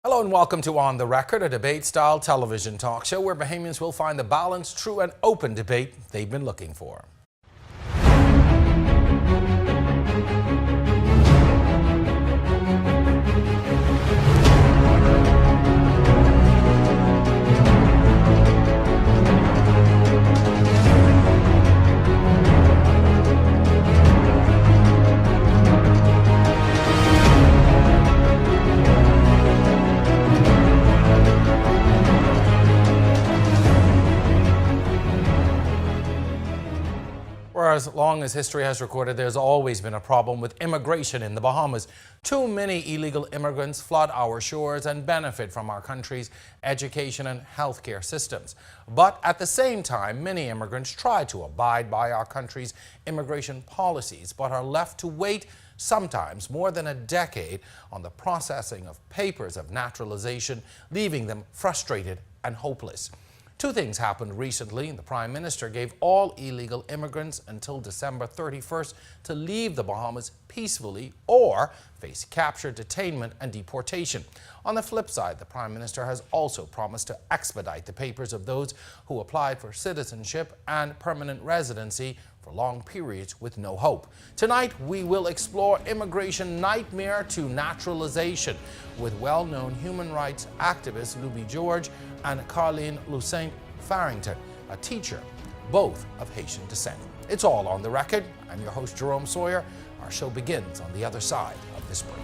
Hello and welcome to On the Record, a debate-style television talk show where Bahamians will find the balanced, true and open debate they've been looking for. For as long as history has recorded, there's always been a problem with immigration in the Bahamas. Too many illegal immigrants flood our shores and benefit from our country's education and healthcare systems. But at the same time, many immigrants try to abide by our country's immigration policies, but are left to wait sometimes more than a decade on the processing of papers of naturalization, leaving them frustrated and hopeless. Two things happened recently. The Prime Minister gave all illegal immigrants until December 31st to leave the Bahamas peacefully or face capture, detainment and deportation. On the flip side, the Prime Minister has also promised to expedite the papers of those who applied for citizenship and permanent residency for long periods with no hope. Tonight, we will explore immigration nightmare to naturalization with well-known human rights activist Luby George and Carleen Lucent Farrington, a teacher, both of Haitian descent. It's all on the record. I'm your host, Jerome Sawyer. Our show begins on the other side of this break.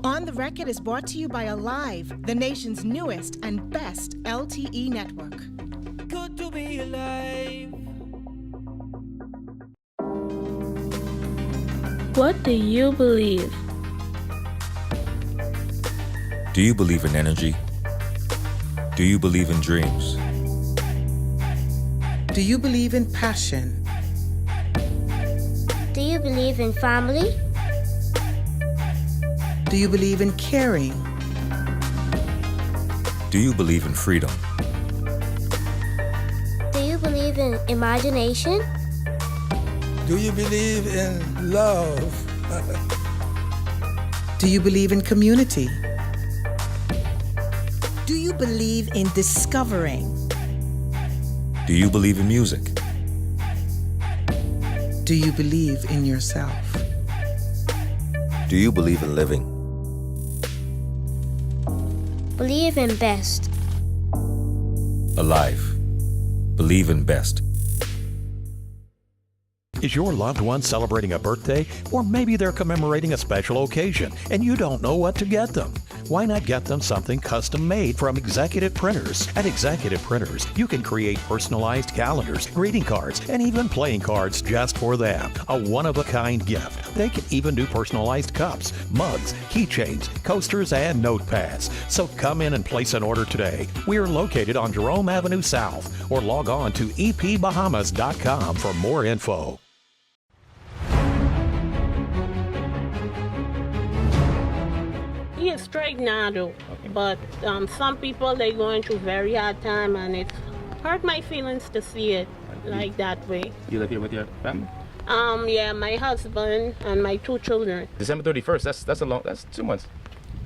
On the Record is brought to you by Alive, the nation's newest and best LTE network. Good to be alive. What do you believe? Do you believe in energy? Do you believe in dreams? Do you believe in passion? Do you believe in family? Do you believe in caring? Do you believe in freedom? Do you believe in imagination? Do you believe in love? Do you believe in community? Do you believe in discovering? Do you believe in music? Do you believe in yourself? Do you believe in living? Believe in best. Alive. Believe in best. Is your loved one celebrating a birthday? Or maybe they're commemorating a special occasion and you don't know what to get them? Why not get them something custom made from Executive Printers? At Executive Printers, you can create personalized calendars, greeting cards, and even playing cards just for them. A one-of-a-kind gift. They can even do personalized cups, mugs, keychains, coasters, and notepads. So come in and place an order today. We are located on Jerome Avenue South, or log on to epbahamas.com for more info. He is straight now, though. But some people, they going through very hard time, and it hurt my feelings to see it like that way. You live here with your family? Yeah, my husband and my two children. December 31st, that's 2 months.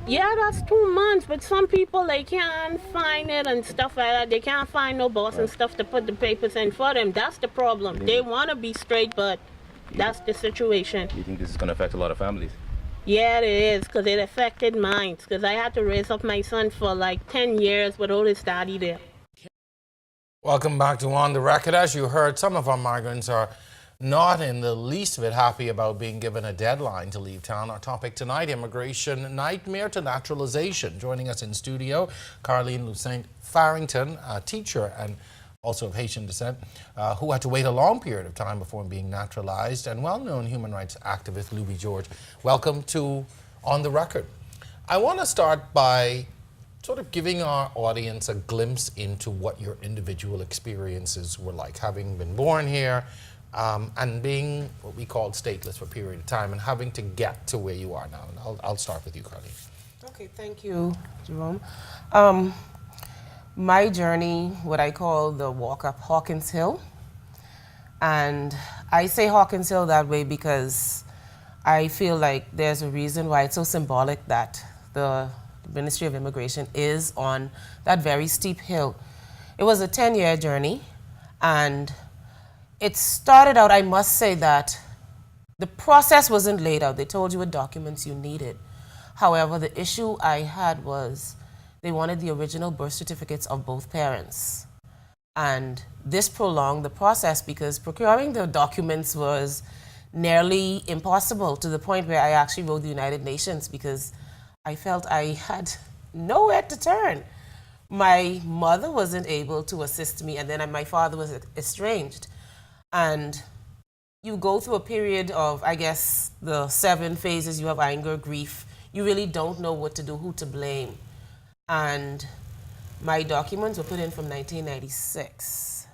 Yeah, that's 2 months, but some people, they can't find it and stuff like that. They can't find no boss and stuff to put the papers in for them. That's the problem. They want to be straight, but that's the situation. You think this is going to affect a lot of families? Yeah, it is, because it affected mine, because I had to raise up my son for like 10 years without his daddy there. Welcome back to On the Record. As you heard, some of our migrants are not in the least bit happy about being given a deadline to leave town. Our topic tonight, immigration nightmare to naturalization. Joining us in studio, Carleen Lucent Farrington, a teacher and also of Haitian descent, who had to wait a long period of time before being naturalized, and well-known human rights activist Luby George. Welcome to On the Record. I want to start by sort of giving our audience a glimpse into what your individual experiences were like, having been born here, and being what we call stateless for a period of time and having to get to where you are now. And I'll start with you, Carly. Okay, thank you, Jerome. My journey, what I call the walk up Hawkins Hill. And I say Hawkins Hill that way because I feel like there's a reason why it's so symbolic that the Ministry of Immigration is on that very steep hill. It was a 10-year journey, and it started out, I must say that the process wasn't laid out. They told you what documents you needed. However, the issue I had was they wanted the original birth certificates of both parents. And this prolonged the process because procuring the documents was nearly impossible, to the point where I actually wrote the United Nations because I felt I had nowhere to turn. My mother wasn't able to assist me, and then my father was estranged. And you go through a period of, I guess, the 7 phases. You have anger, grief. You really don't know what to do, who to blame. And my documents were put in from 1996.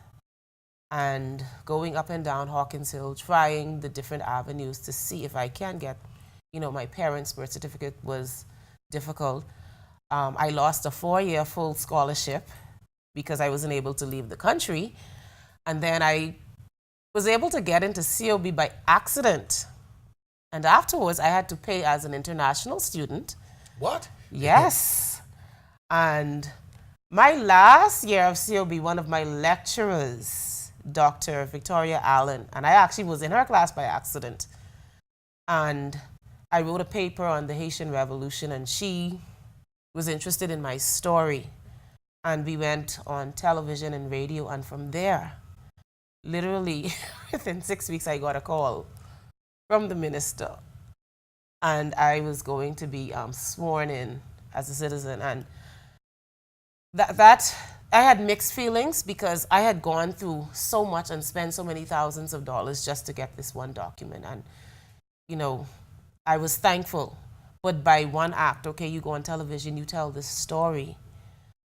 And going up and down Hawkins Hill, trying the different avenues to see if I can get, my parents' birth certificate was difficult. I lost a 4-year full scholarship because I wasn't able to leave the country. And then I was able to get into COB by accident. And afterwards, I had to pay as an international student. What? Yes. And my last year of COB, one of my lecturers, Dr. Victoria Allen, and I actually was in her class by accident. And I wrote a paper on the Haitian Revolution, and she was interested in my story. And we went on television and radio, and from there, literally within 6 weeks, I got a call from the minister. And I was going to be sworn in as a citizen. And that I had mixed feelings because I had gone through so much and spent so many thousands of dollars just to get this one document. And, I was thankful. But by one act, okay, you go on television, you tell this story.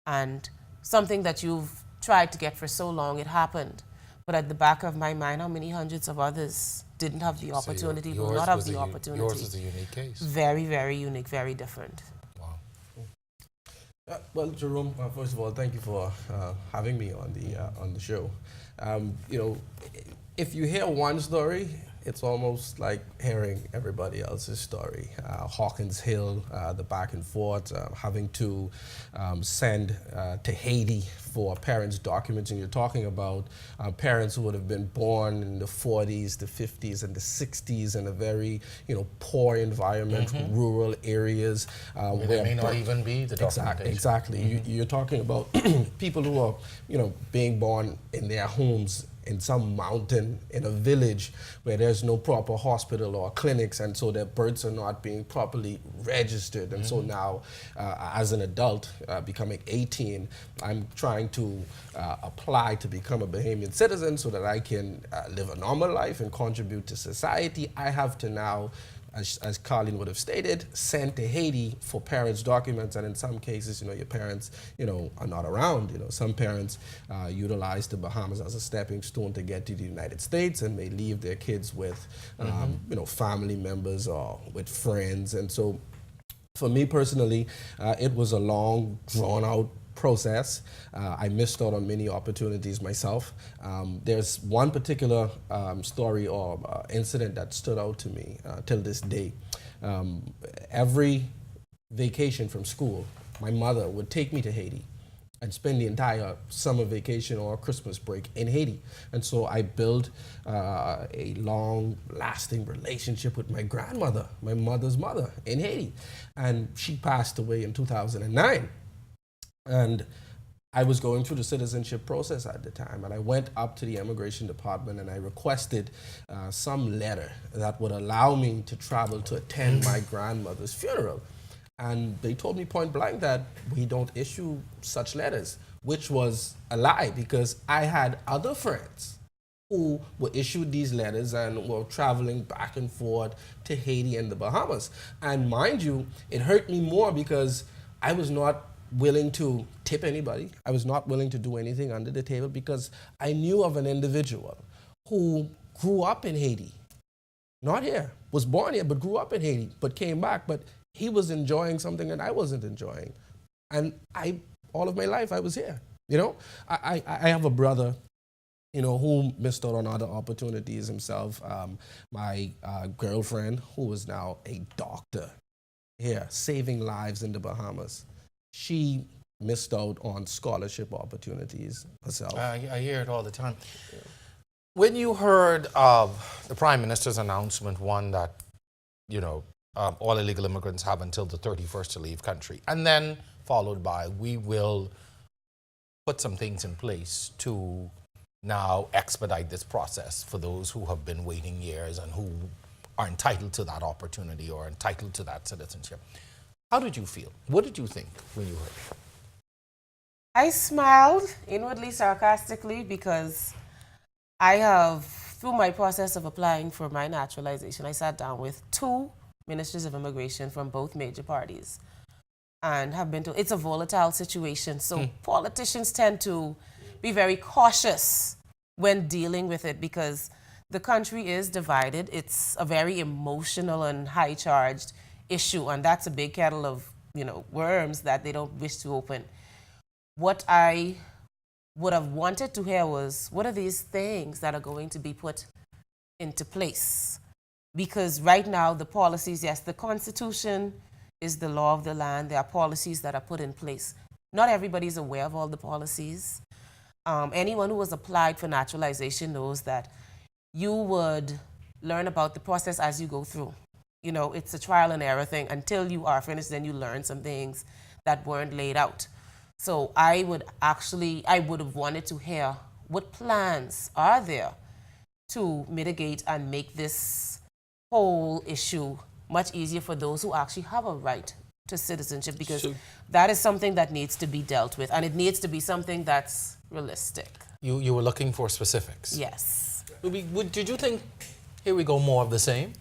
And something that you've tried to get for so long, it happened. But at the back of my mind, how many hundreds of others didn't have the opportunity, So will not have the opportunity. Yours is a unique case. Very, very unique, very different. Wow. Well, Jerome, first of all, thank you for having me on the show. If you hear one story, it's almost like hearing everybody else's story. Hawkins Hill, the back and forth, having to send to Haiti for parents' documents. And you're talking about parents who would have been born in the 40s, the 50s, and the 60s in a very, poor environment, rural areas. Where there may not even be the documentation. Exactly. You're talking about people who are, being born in their homes in some mountain, in a village where there's no proper hospital or clinics, and so their births are not being properly registered. And so now, as an adult, becoming 18, I'm trying to apply to become a Bahamian citizen so that I can live a normal life and contribute to society. I have to now, as Colleen would have stated, send to Haiti for parents' documents, and in some cases, your parents, are not around. Some parents utilize the Bahamas as a stepping stone to get to the United States, and may leave their kids with, family members or with friends. And so, for me personally, it was a long, drawn-out process. I missed out on many opportunities myself. There's one particular story or incident that stood out to me till this day. Every vacation from school, my mother would take me to Haiti and spend the entire summer vacation or Christmas break in Haiti. And so I built a long-lasting relationship with my grandmother, my mother's mother, in Haiti. And she passed away in 2009. And I was going through the citizenship process at the time, and I went up to the immigration department and I requested some letter that would allow me to travel to attend my grandmother's funeral. And they told me point blank that we don't issue such letters, which was a lie because I had other friends who were issued these letters and were traveling back and forth to Haiti and the Bahamas. And mind you, it hurt me more because I was not willing to tip anybody. I was not willing to do anything under the table because I knew of an individual who grew up in Haiti. Not here. Was born here, but grew up in Haiti, but came back. But he was enjoying something that I wasn't enjoying. And all of my life, I was here. You know, I have a brother, you know, who missed out on other opportunities himself. My girlfriend, who is now a doctor here, saving lives in the Bahamas. She missed out on scholarship opportunities herself. I hear it all the time. Yeah. When you heard of the Prime Minister's announcement, one that, you know, all illegal immigrants have until the 31st to leave country, and then followed by, we will put some things in place to now expedite this process for those who have been waiting years and who are entitled to that opportunity or entitled to that citizenship. How did you feel? What did you think when you heard it? I smiled inwardly, sarcastically, because I have, through my process of applying for my naturalization, I sat down with 2 ministers of immigration from both major parties and have been told it's a volatile situation. So politicians tend to be very cautious when dealing with it because the country is divided. It's a very emotional and high-charged issue, and that's a big kettle of, you know, worms that they don't wish to open. What I would have wanted to hear was, what are these things that are going to be put into place? Because right now, the policies, yes, the Constitution is the law of the land. There are policies that are put in place. Not everybody's aware of all the policies. Anyone who has applied for naturalization knows that you would learn about the process as you go through. You know, it's a trial and error thing. Until you are finished, then you learn some things that weren't laid out. So I would have wanted to hear what plans are there to mitigate and make this whole issue much easier for those who actually have a right to citizenship, because that is something that needs to be dealt with, and it needs to be something that's realistic. You were looking for specifics? Yes. Did you think, here we go, more of the same?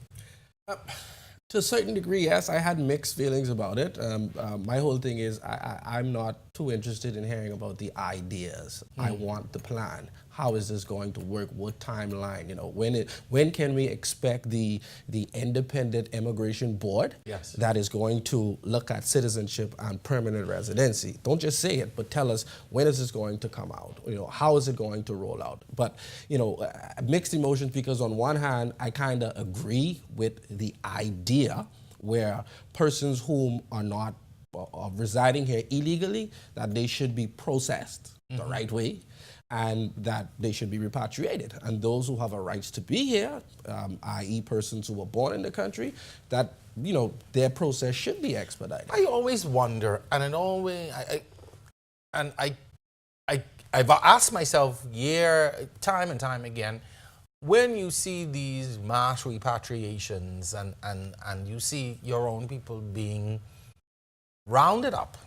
To a certain degree, yes. I had mixed feelings about it. My whole thing is I'm not too interested in hearing about the ideas. I want the plan. How is this going to work? What timeline? You know, when can we expect the independent immigration board that is going to look at citizenship and permanent residency? Don't just say it, but tell us, when is this going to come out? You know, how is it going to roll out? But, you know, mixed emotions, because on one hand, I kind of agree with the idea where persons whom are not residing here illegally, that they should be processed the right way, and that they should be repatriated. And those who have a right to be here, i.e. persons who were born in the country, that, you know, their process should be expedited. I always wonder, and I've asked myself time and time again, when you see these mass repatriations and you see your own people being rounded up,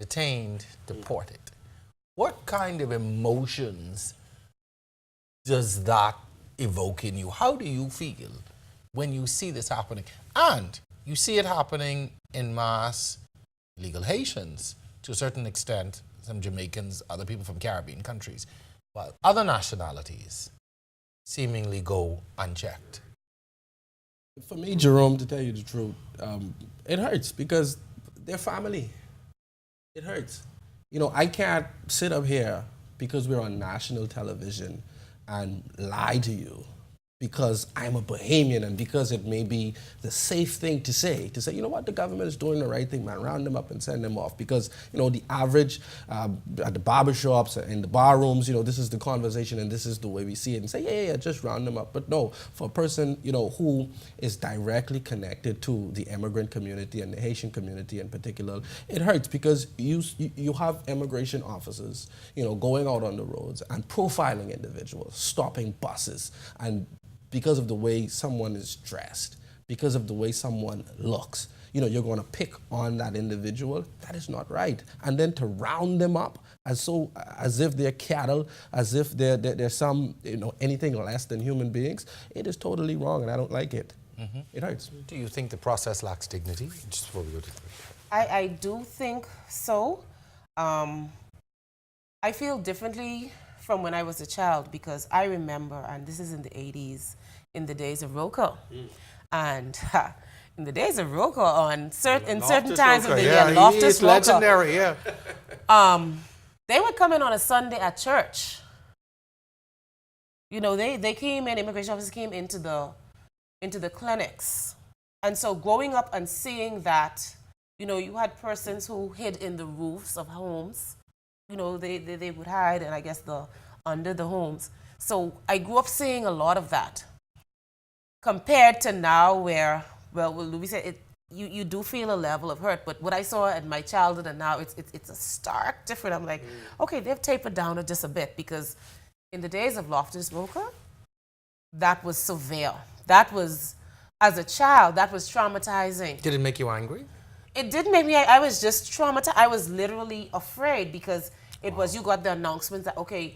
detained, deported, what kind of emotions does that evoke in you? How do you feel when you see this happening? And you see it happening in mass illegal Haitians, to a certain extent, some Jamaicans, other people from Caribbean countries, while other nationalities seemingly go unchecked. For me, Jerome, to tell you the truth, it hurts because they're family. It hurts. You know, I can't sit up here because we're on national television and lie to you because I'm a Bahamian and because it may be the safe thing to say, you know what, the government is doing the right thing, man, round them up and send them off. Because, you know, the average at the barbershops, in the bar rooms, you know, this is the conversation and this is the way we see it, and say, yeah, just round them up. But no, for a person, you know, who is directly connected to the immigrant community and the Haitian community in particular, it hurts because you have immigration officers, you know, going out on the roads and profiling individuals, stopping buses, and because of the way someone is dressed, because of the way someone looks, you know, you're going to pick on that individual. That is not right. And then to round them up as if they're cattle, as if they're some, you know, anything less than human beings, it is totally wrong, and I don't like it. It hurts. Do you think the process lacks dignity? Just before we go to I do think so. I feel differently from when I was a child, because I remember, and this is in the 80s, in the days of roll call. And in the days of roll call, in certain times of the year, Loftus roll call, legendary, yeah. they would come in on a Sunday at church. You know, they came in, immigration officers came into the clinics. And so growing up and seeing that, you know, you had persons who hid in the roofs of homes. You know, they would hide, and I guess under the homes. So I grew up seeing a lot of that. Compared to now where, well, Louis said, you do feel a level of hurt, but what I saw in my childhood and now, it's a stark difference. I'm like, okay, they've tapered down just a bit, because in the days of Loftus Roca, that was severe. That was, as a child, that was traumatizing. Did it make you angry? It didn't make me, I was just traumatized. I was literally afraid, because it was, you got the announcements that, okay,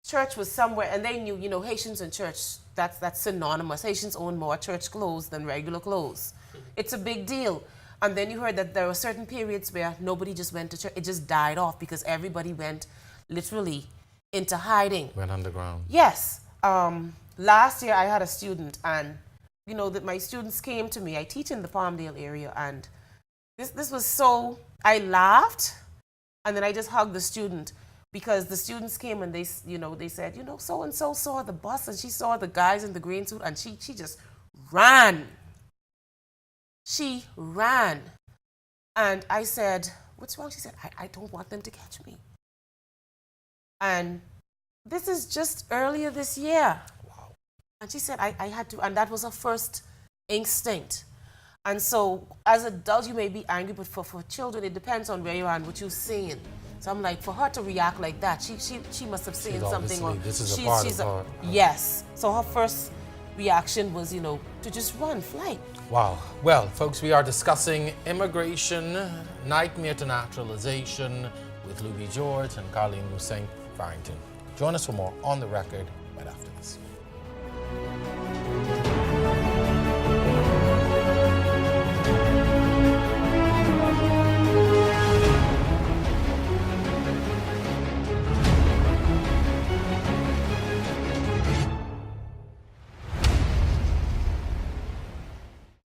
church was somewhere, and they knew, you know, Haitians in church, that's synonymous. Haitians own more church clothes than regular clothes. It's a big deal. And then you heard that there were certain periods where nobody just went to church. It just died off because everybody went literally into hiding. Went underground. Yes. Last year I had a student, and you know that my students came to me. I teach in the Palmdale area, and this was so, I laughed, and then I just hugged the student, because the students came and they said, you know, so-and-so saw the bus, and she saw the guys in the green suit, and she just ran. She ran. And I said, what's wrong? She said, I don't want them to catch me. And this is just earlier this year. Wow. And she said, I had to, and that was her first instinct. And so, as adults, you may be angry, but for children, it depends on where you are and what you're seeing. So I'm like, for her to react like that, she must have seen something. Or this is a part of her. Yes. So her first reaction was, you know, to just run, flight. Wow. Well, folks, we are discussing immigration, nightmare to naturalization with Louis George and Colleen Hussein Farrington. Join us for more On the Record right after this.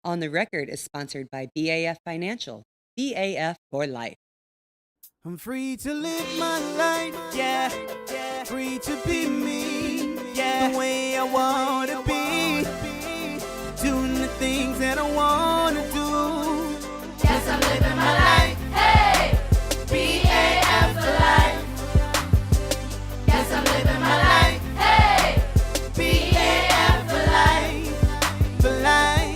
On the Record is sponsored by BAF Financial. BAF for life. I'm free to live my life, yeah. Free to be me, yeah. The way I wanna be. Doing the things that I wanna do. Yes, I'm living my life. Hey! BAF for life. Yes, I'm living my life. Hey! BAF for life. For life.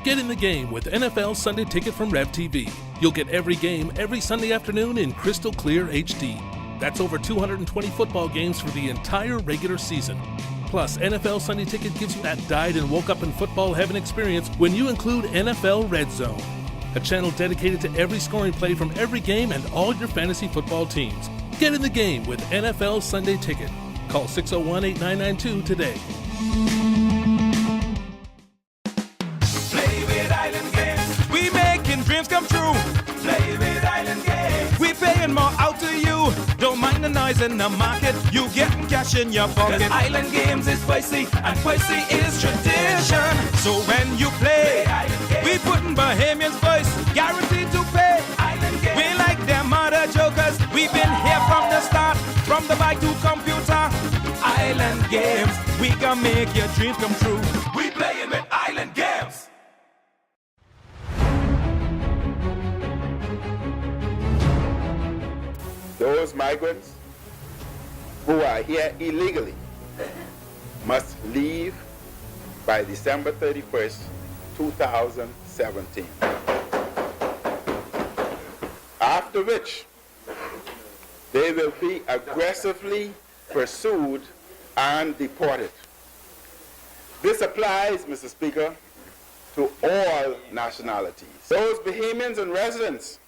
Get in the game with NFL Sunday Ticket from Rev TV. You'll get every game every Sunday afternoon in crystal clear HD. That's over 220 football games for the entire regular season. Plus, NFL Sunday Ticket gives you that died and woke up in football heaven experience when you include NFL Red Zone, a channel dedicated to every scoring play from every game and all your fantasy football teams. Get in the game with NFL Sunday Ticket. Call 601-8992 today. Play with Island Games. We making dreams come true. Play with Island Games. We paying more out to you. Don't mind the noise in the market. You getting cash in your pocket. 'Cause Island Games is spicy and spicy is tradition. So when you play we putting Bahamians first. Guaranteed to pay. Island Games. We like them other jokers. We've been here from the start. From the bike to computer. Island Games. We gonna make your dreams come true. We playing with Island Games. Those migrants who are here illegally must leave by December 31st, 2017. After which, they will be aggressively pursued and deported. This applies, Mr. Speaker, to all nationalities. Those Bahamians and residents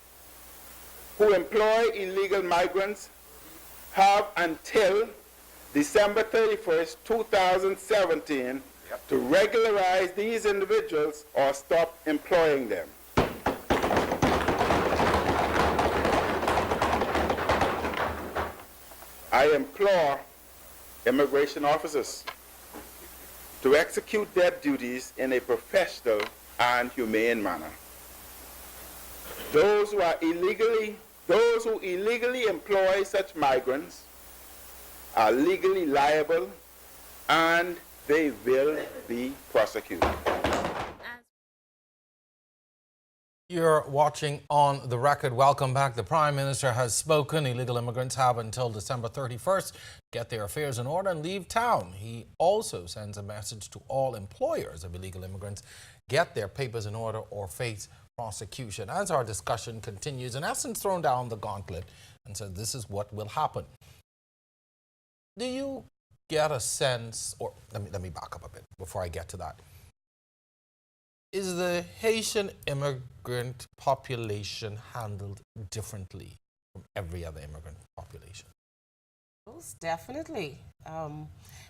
who employ illegal migrants have until December 31st, 2017 to regularize these individuals or stop employing them. I implore immigration officers to execute their duties in a professional and humane manner. Those who illegally employ such migrants are legally liable and they will be prosecuted. You're watching On the Record. Welcome back. The Prime Minister has spoken. Illegal immigrants have until December 31st to get their affairs in order and leave town. He also sends a message to all employers of illegal immigrants: get their papers in order or face prosecution. As our discussion continues, in essence, thrown down the gauntlet and said this is what will happen. Do you get a sense, or let me back up a bit before I get to that. Is the Haitian immigrant population handled differently from every other immigrant population? Most definitely.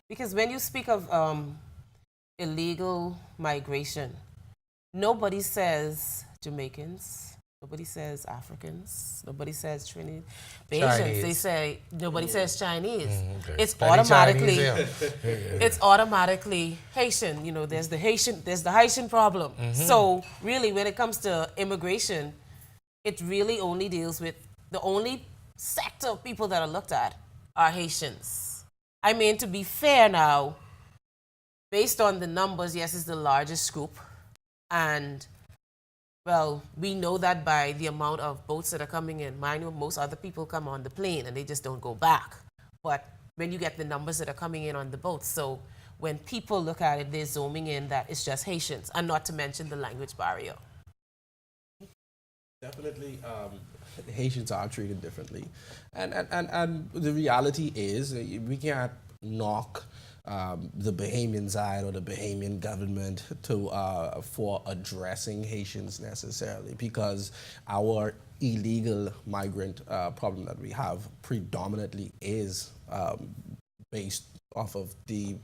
Because when you speak of illegal migration, nobody says Jamaicans, nobody says Africans, nobody says Trinidadians. They say nobody says Chinese. It's automatically it's automatically Haitian. You know, there's the Haitian problem. So really, when it comes to immigration, it really only deals with the only sector of people that are looked at are Haitians. I mean, to be fair now, based on the numbers, yes, it's the largest group, and well, we know that by the amount of boats that are coming in. Mind you, most other people come on the plane and they just don't go back. But when you get the numbers that are coming in on the boats, so when people look at it, they're zooming in that it's just Haitians, and not to mention the language barrier. Definitely, Haitians are treated differently. And the reality is we can't knock the Bahamian side or the Bahamian government for addressing Haitians necessarily, because our illegal migrant problem that we have predominantly is based off of the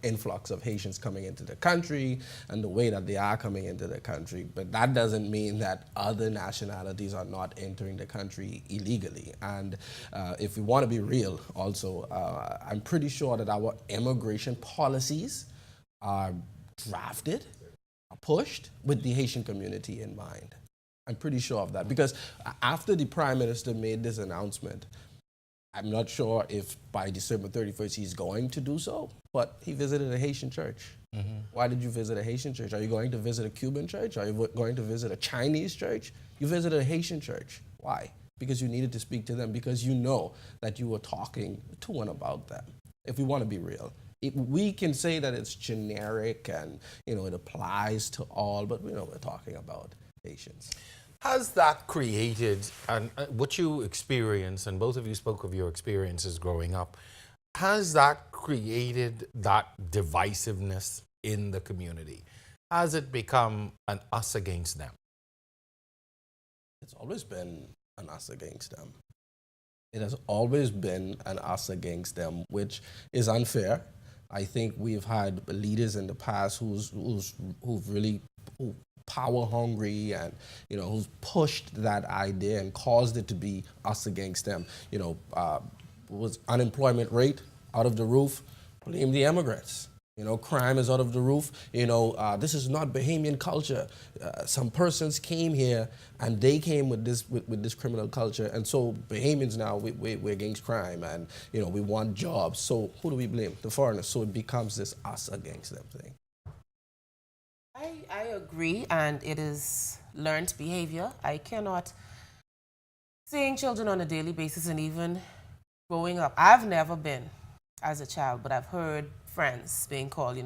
influx of Haitians coming into the country and the way that they are coming into the country. But that doesn't mean that other nationalities are not entering the country illegally. And if we want to be real also, I'm pretty sure that our immigration policies are drafted, are pushed with the Haitian community in mind. I'm pretty sure of that, because after the Prime Minister made this announcement, I'm not sure if by December 31st he's going to do so, but he visited a Haitian church. Why did you visit a Haitian church? Are you going to visit a Cuban church? Are you going to visit a Chinese church? You visited a Haitian church. Why? Because you needed to speak to them, because you know that you were talking to and about them. If we want to be real, we can say that it's generic and it applies to all, but we know we're talking about Haitians. Has that created, and what you experience, and both of you spoke of your experiences growing up, has that created that divisiveness in the community? Has it become an us against them? It's always been an us against them. It has always been an us against them, which is unfair. I think we've had leaders in the past who've really power hungry and who's pushed that idea and caused it to be us against them. Was unemployment rate out of the roof? Blame the immigrants. Crime is out of the roof. This is not Bahamian culture. Some persons came here and they came with this criminal culture, and so Bahamians now we're against crime, and we want jobs. So who do we blame? The foreigners. So it becomes this us against them thing. I agree, and it is learned behavior. I cannot, seeing children on a daily basis, and even growing up, I've never been as a child, but I've heard friends being called,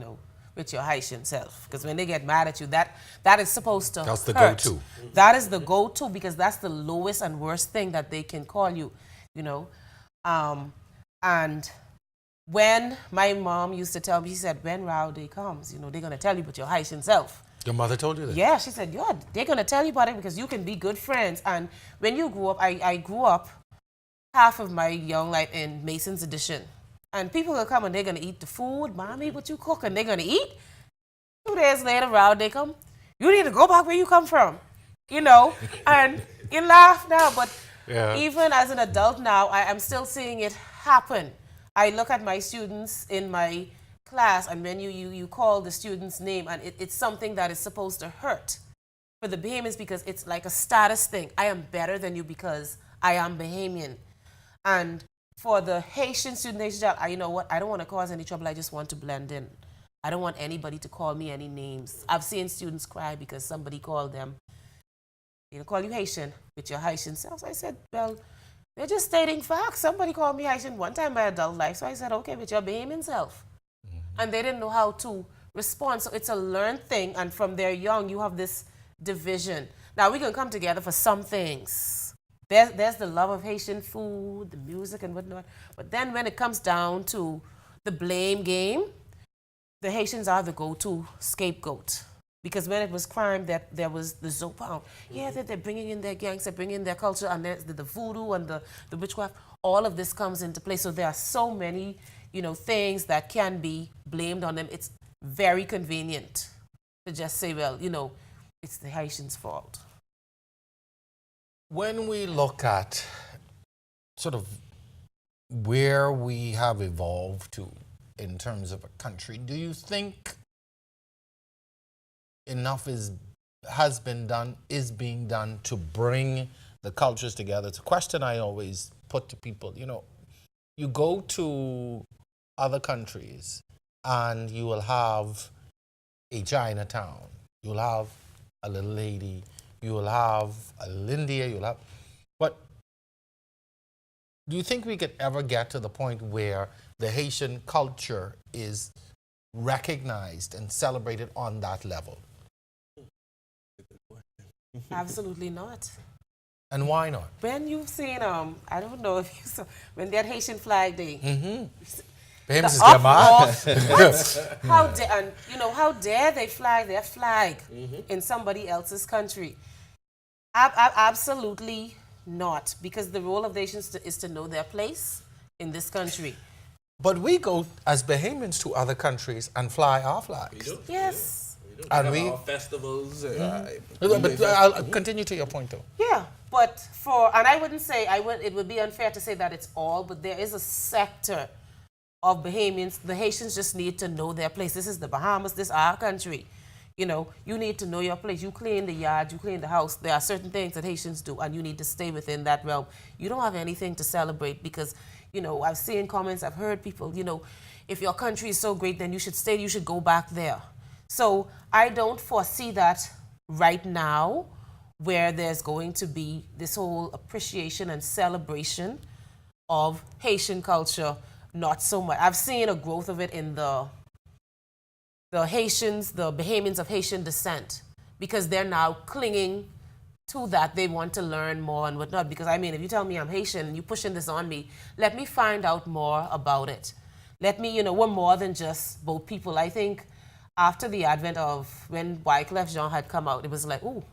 with your Haitian self. Because when they get mad at you, that is supposed to That's the hurt. go-to. That is the go-to, because that's the lowest and worst thing that they can call you, And when my mom used to tell me, she said, when Rowdy comes, they're going to tell you about your Haitian self. Your mother told you that? Yeah, she said, yeah, they're going to tell you about it because you can be good friends. And when you grew up, I grew up half of my young life in Mason's Edition. And people will come and they're going to eat the food. Mommy, what you cook? And they're going to eat. 2 days later, Rowdy come, you need to go back where you come from. And you laugh now, but Yeah. Even as an adult now, I'm still seeing it happen. I look at my students in my class, and when you call the student's name, and it's something that is supposed to hurt for the Bahamians because it's like a status thing. I am better than you because I am Bahamian. And for the Haitian student, you know what? I don't want to cause any trouble. I just want to blend in. I don't want anybody to call me any names. I've seen students cry because somebody called them. They'll call you Haitian with your Haitian self. So I said, well, they're just stating facts. Somebody called me Haitian one time in my adult life. So I said, okay, with your Bahamian self. And they didn't know how to respond. So it's a learned thing. And from their young, you have this division. Now, we can come together for some things. There's the love of Haitian food, the music and whatnot. But then when it comes down to the blame game, the Haitians are the go-to scapegoat. Because when it was crime, there was the Zopound. Yeah, they're bringing in their gangs, they're bringing in their culture, and there's the voodoo and the witchcraft. All of this comes into play. So there are so many, things that can be blamed on them. It's very convenient to just say, well, it's the Haitians' fault. When we look at sort of where we have evolved to in terms of a country, do you think enough is being done to bring the cultures together? It's a question I always put to people. You go to other countries and you will have a Chinatown, you'll have a Little Lady, you will have a Little India, but do you think we could ever get to the point where the Haitian culture is recognized and celebrated on that level? Absolutely not. And why not? When you've seen, I don't know if you saw, when they had Haitian Flag Day. How dare they fly their flag in somebody else's country? Absolutely not, because the role of the Haitians is to know their place in this country. But we go as Bahamians to other countries and fly our flags. Yes. And we have festivals. But I'll continue to your point, though. Yeah, but and I wouldn't say it would be unfair to say that it's all, but there is a sector of Bahamians. The Haitians just need to know their place. This is the Bahamas. This is our country. You need to know your place. You clean the yard, you clean the house. There are certain things that Haitians do, and you need to stay within that realm. You don't have anything to celebrate because, I've seen comments, I've heard people, if your country is so great, then you should stay, you should go back there. So I don't foresee that right now, where there's going to be this whole appreciation and celebration of Haitian culture. Not so much. I've seen a growth of it in the Haitians, the Bahamians of Haitian descent, because they're now clinging to that. They want to learn more and whatnot. Because if you tell me I'm Haitian and you're pushing this on me, let me find out more about it. Let me, we're more than just both people. I think after the advent of when Wyclef Jean had come out, it was like, ooh,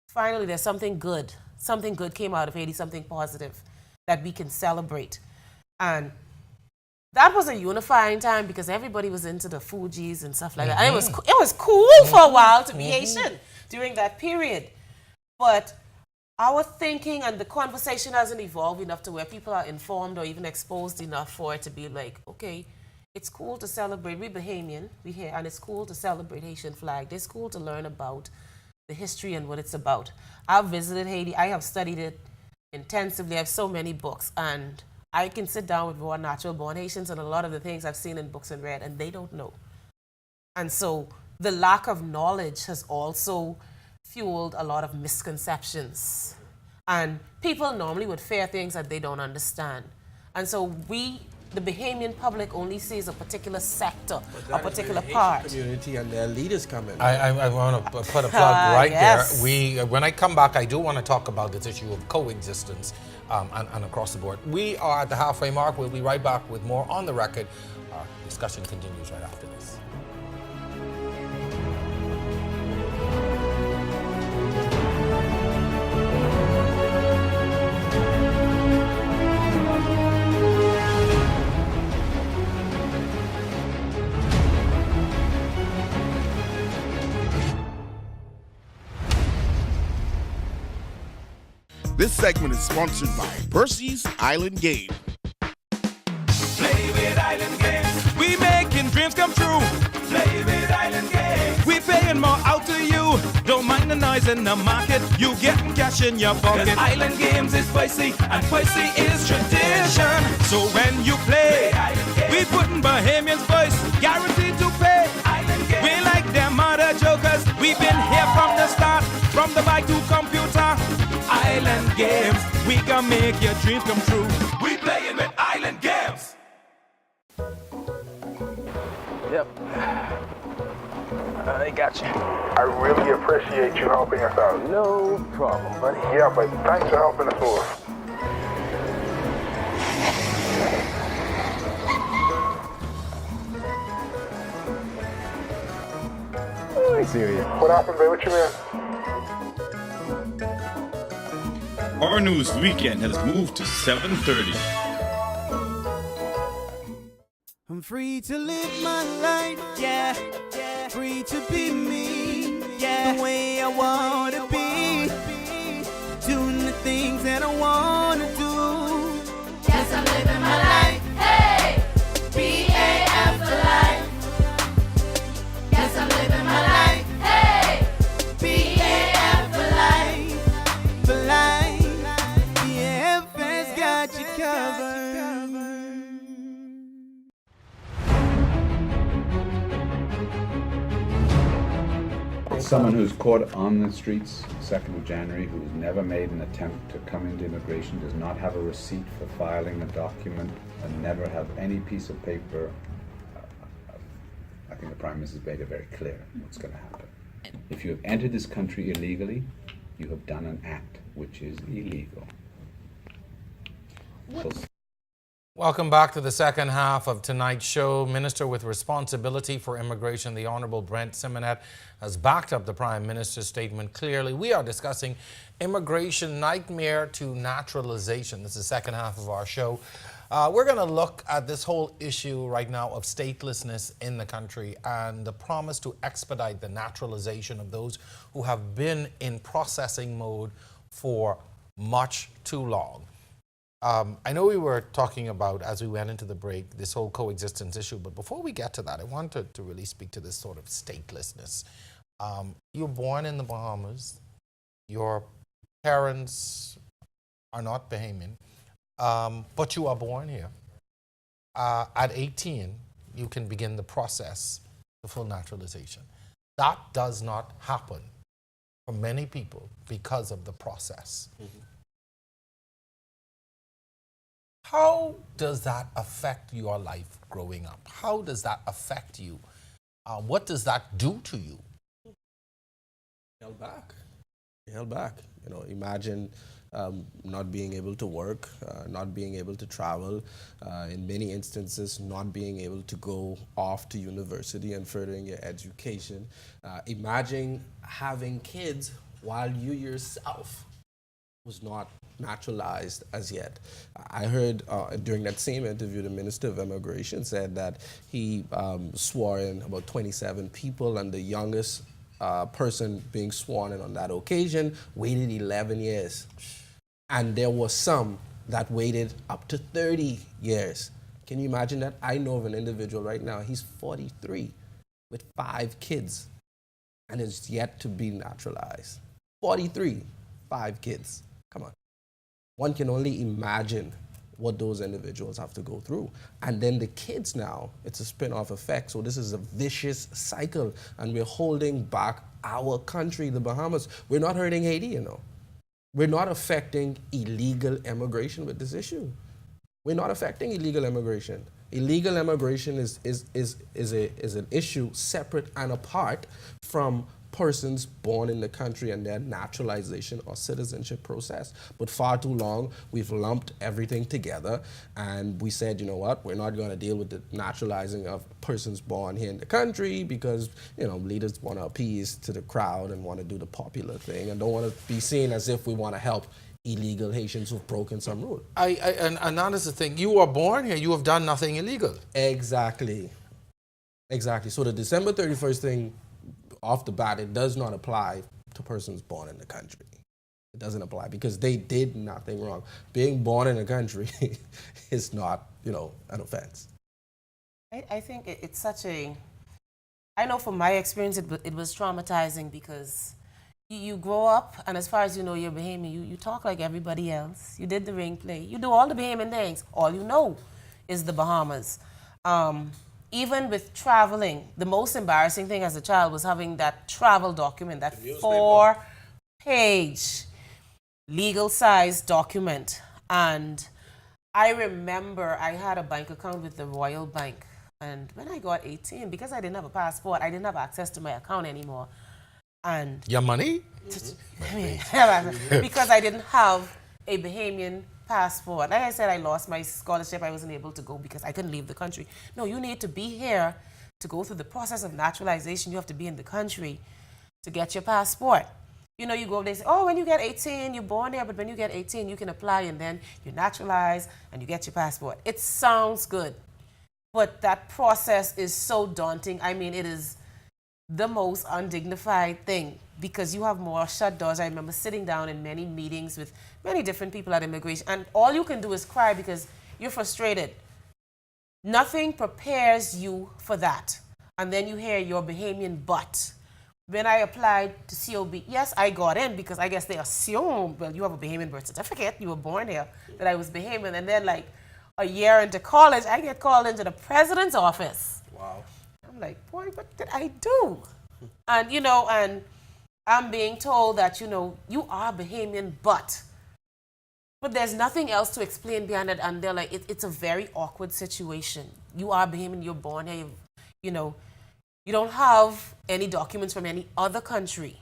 finally there's something good. Something good came out of Haiti, something positive that we can celebrate. And that was a unifying time because everybody was into the Fugees and stuff like that. And it was cool for a while to be Haitian during that period. But our thinking and the conversation hasn't evolved enough to where people are informed or even exposed enough for it to be like, okay, it's cool to celebrate. We're Bahamian, we're here, and it's cool to celebrate Haitian flag. It's cool to learn about the history and what it's about. I've visited Haiti. I have studied it intensively. I have so many books, and I can sit down with raw, natural-born Haitians, and a lot of the things I've seen in books and read, and they don't know. And so the lack of knowledge has also fueled a lot of misconceptions. And people normally would fear things that they don't understand. And so the Bahamian public only sees a particular sector, a particular part. Community and their leaders come in. I want to put a plug right there. When I come back, I do want to talk about this issue of coexistence and across the board. We are at the halfway mark. We'll be right back with more On the Record. Our discussion continues right after this. This segment is sponsored by Percy's Island Game. Play with Island Games. We making dreams come true. Play with Island Games. We paying more out to you. Don't mind the noise in the market. You getting cash in your pocket. 'Cause Island Games is spicy and spicy is tradition. So when you play, we putting Bahamians first. Guaranteed to pay. We like them other jokers. We've been here from the start. From the bike to computer. Island Games. We can make your dreams come true. We playing with Island Games. Yep. I got you. I really appreciate you helping us out. No problem, buddy. Yeah, but thanks for helping us more. Oh, I see you. What happened, babe? What you mean? Our news weekend has moved to 7:30. I'm free to live my life, yeah. Free to be me, yeah. The way I wanna be. Doing the things that I wanna do. Yes, I'm living my life. Hey! BAF for life. Yes, I'm living my life. Hey! BAF for life. For life. BAF has got you covered. Someone who's caught on the streets 2nd of January, who's never made an attempt to come into immigration, does not have a receipt for filing a document, and never have any piece of paper. I think the Prime Minister's made it very clear what's going to happen. If you have entered this country illegally, you have done an act which is illegal. So, Welcome back to the second half of tonight's show. Minister with responsibility for immigration, the Honourable Brent Simonet, has backed up the Prime Minister's statement clearly. We are discussing immigration nightmare to naturalization. This is the second half of our show. We're going to look at this whole issue right now of statelessness in the country and the promise to expedite the naturalization of those who have been in processing mode for much too long. I know we were talking about, as we went into the break, this whole coexistence issue, but before we get to that, I wanted to really speak to this sort of statelessness. You were born in the Bahamas. Your parents are not Bahamian, but you are born here. At 18, you can begin the process of full naturalization. That does not happen for many people because of the process. Mm-hmm. How does that affect your life growing up? How does that affect you? What does that do to you? Held back. Held back. You know, imagine not being able to work, not being able to travel, in many instances not being able to go off to university and furthering your education. Imagine having kids while you yourself was not naturalized as yet. I heard during that same interview, the Minister of Immigration said that he swore in about 27 people, and the youngest person being sworn in on that occasion waited 11 years. And there was some that waited up to 30 years. Can you imagine that? I know of an individual right now, he's 43 with 5 kids and is yet to be naturalized. 43, 5 kids. Come on. One can only imagine what those individuals have to go through. And then the kids now, it's a spin-off effect. So this is a vicious cycle, and we're holding back our country, the Bahamas. We're not hurting Haiti, you know. We're not affecting illegal immigration with this issue. We're not affecting illegal immigration. Illegal immigration is an issue separate and apart from persons born in the country and their naturalization or citizenship process. But far too long, we've lumped everything together, and we said, you know what, we're not going to deal with the naturalizing of persons born here in the country because, you know, leaders want to appease to the crowd and want to do the popular thing and don't want to be seen as if we want to help illegal Haitians who've broken some rule. And that is the thing. You are born here. You have done nothing illegal. Exactly. Exactly. So the December 31st thing, off the bat, it does not apply to persons born in the country. It doesn't apply because they did nothing wrong. Being born in a country is not, an offense. I think it's such a, I know from my experience it was traumatizing because you grow up and as far as you know you're Bahamian, you talk like everybody else. You did the ring play. You do all the Bahamian things. All you know is the Bahamas. Even with traveling, the most embarrassing thing as a child was having that travel document, that 4-page legal-size document. And I remember I had a bank account with the Royal Bank. And when I got 18, because I didn't have a passport, I didn't have access to my account anymore. And your money? Because I didn't have a Bahamian passport. Like I said, I lost my scholarship. I wasn't able to go because I couldn't leave the country. No, you need to be here to go through the process of naturalization. You have to be in the country to get your passport. You go, they say, oh, when you get 18, you're born there, but when you get 18, you can apply and then you naturalize and you get your passport. It sounds good, but that process is so daunting. I mean, it is the most undignified thing because you have more shut doors. I remember sitting down in many meetings with many different people at immigration, and all you can do is cry because you're frustrated. Nothing prepares you for that. And then you hear your Bahamian butt. When I applied to COB, yes, I got in because I guess they assumed, well, you have a Bahamian birth certificate, you were born here, that I was Bahamian. And then like a year into college, I get called into the president's office. Wow. I'm like, boy, what did I do? And, and I'm being told that, you are Bahamian, but there's nothing else to explain behind it. And they're like, it's a very awkward situation. You are Bahamian, you're born here, you don't have any documents from any other country.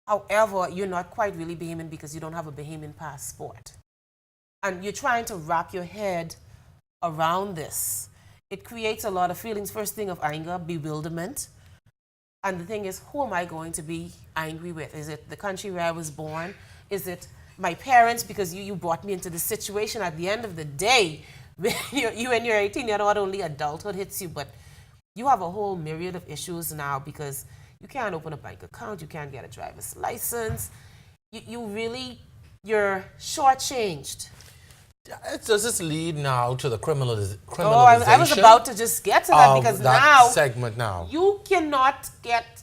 However, you're not quite really Bahamian because you don't have a Bahamian passport. And you're trying to wrap your head around this. It creates a lot of feelings. First thing of anger, bewilderment. And the thing is, who am I going to be angry with? Is it the country where I was born? Is it my parents because you brought me into this situation? At the end of the day, when you're 18, not only adulthood hits you, but you have a whole myriad of issues now because you can't open a bank account, you can't get a driver's license. You're shortchanged. Does this lead now to the criminalization? Oh, I was about to just get to that because now segment now you cannot get.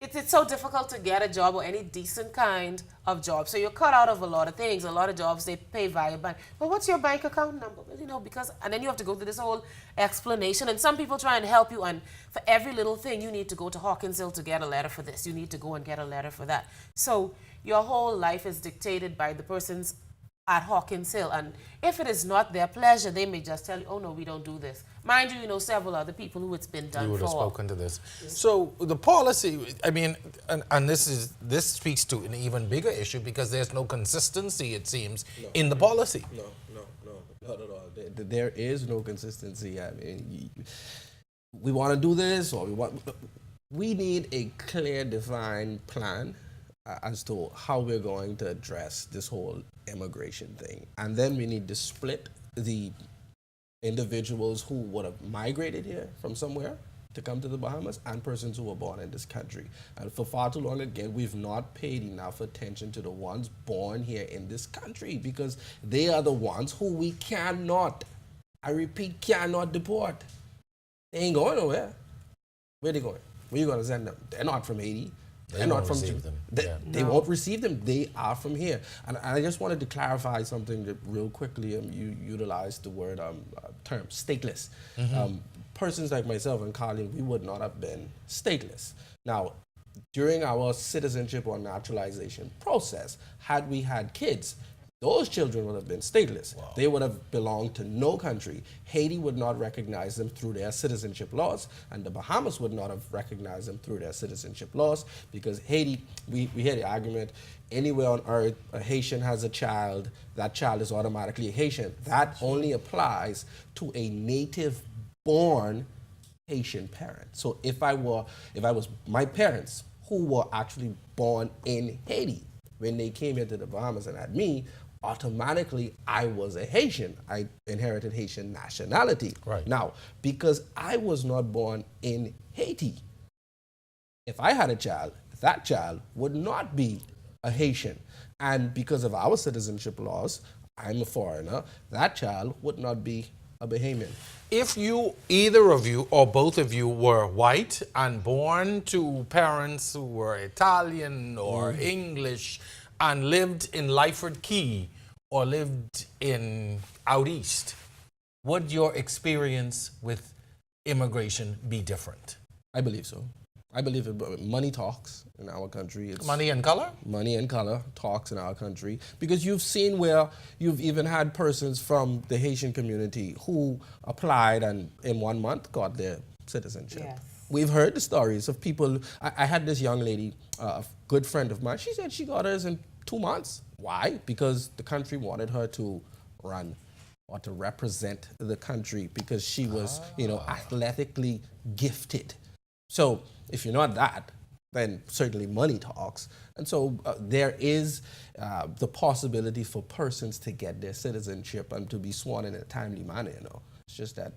It's so difficult to get a job or any decent kind of job. So you're cut out of a lot of things. A lot of jobs they pay via bank. Well, what's your bank account number? Well, and then you have to go through this whole explanation. And some people try and help you. And for every little thing, you need to go to Hawkins Hill to get a letter for this. You need to go and get a letter for that. So your whole life is dictated by the person's at Hawkins Hill, and if it is not their pleasure, they may just tell you, oh no, we don't do this. Mind you, several other people who it's been done for. You would have spoken to this. So the policy, I mean, and this speaks to an even bigger issue because there's no consistency, it seems, in the policy. No, not at all. There is no consistency. I mean, we want to do this, or we need a clear, defined plan as to how we're going to address this whole immigration thing. And then we need to split the individuals who would have migrated here from somewhere to come to the Bahamas and persons who were born in this country. And for far too long, again, we've not paid enough attention to the ones born here in this country because they are the ones who we cannot, I repeat, cannot deport. They ain't going nowhere. Where are they going? Where are you going to send them? They're not from Haiti. They're not from them. They won't receive them. They are from here. And I just wanted to clarify something that real quickly. You utilized the word term stateless. Mm-hmm. Persons like myself and Colleen, we would not have been stateless. Now, during our citizenship or naturalization process, had we had kids, those children would have been stateless. Wow. They would have belonged to no country. Haiti would not recognize them through their citizenship laws, and the Bahamas would not have recognized them through their citizenship laws because Haiti, we hear the argument, anywhere on earth a Haitian has a child, that child is automatically a Haitian. That only applies to a native-born Haitian parent. So if I was my parents who were actually born in Haiti, when they came here to the Bahamas and had me, automatically I was a Haitian. I inherited Haitian nationality. Right. Now, because I was not born in Haiti, if I had a child, that child would not be a Haitian. And because of our citizenship laws, I'm a foreigner, that child would not be a Bahamian. If you, either of you or both of you, were white and born to parents who were Italian or English and lived in Lyford Key or lived in out east, would your experience with immigration be different? I believe so. I believe money talks in our country. It's money and color? Money and color talks in our country. Because you've seen where you've even had persons from the Haitian community who applied and in 1 month got their citizenship. Yes. We've heard the stories of people. I had this young lady, a good friend of mine, she said she got hers in 2 months. Why? Because the country wanted her to run or to represent the country because she was, athletically gifted. So if you're not that, then certainly money talks. And so there is the possibility for persons to get their citizenship and to be sworn in a timely manner, It's just that,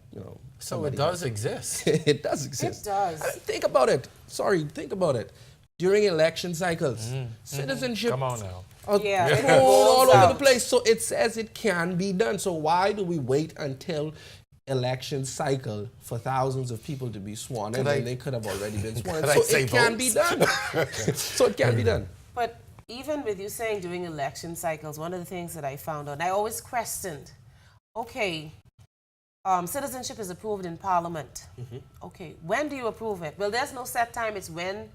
So it does exist. It does exist. It does. Think about it. Think about it. During election cycles, citizenship. Come on now. All over the place. So it says it can be done. So why do we wait until election cycle for thousands of people to be sworn in, and they could have already been sworn in? So it can be done. So it can be done. But even with you saying during election cycles, one of the things that I found out, I always questioned, okay, citizenship is approved in Parliament. Okay, when do you approve it? Well, there's no set time. It's when,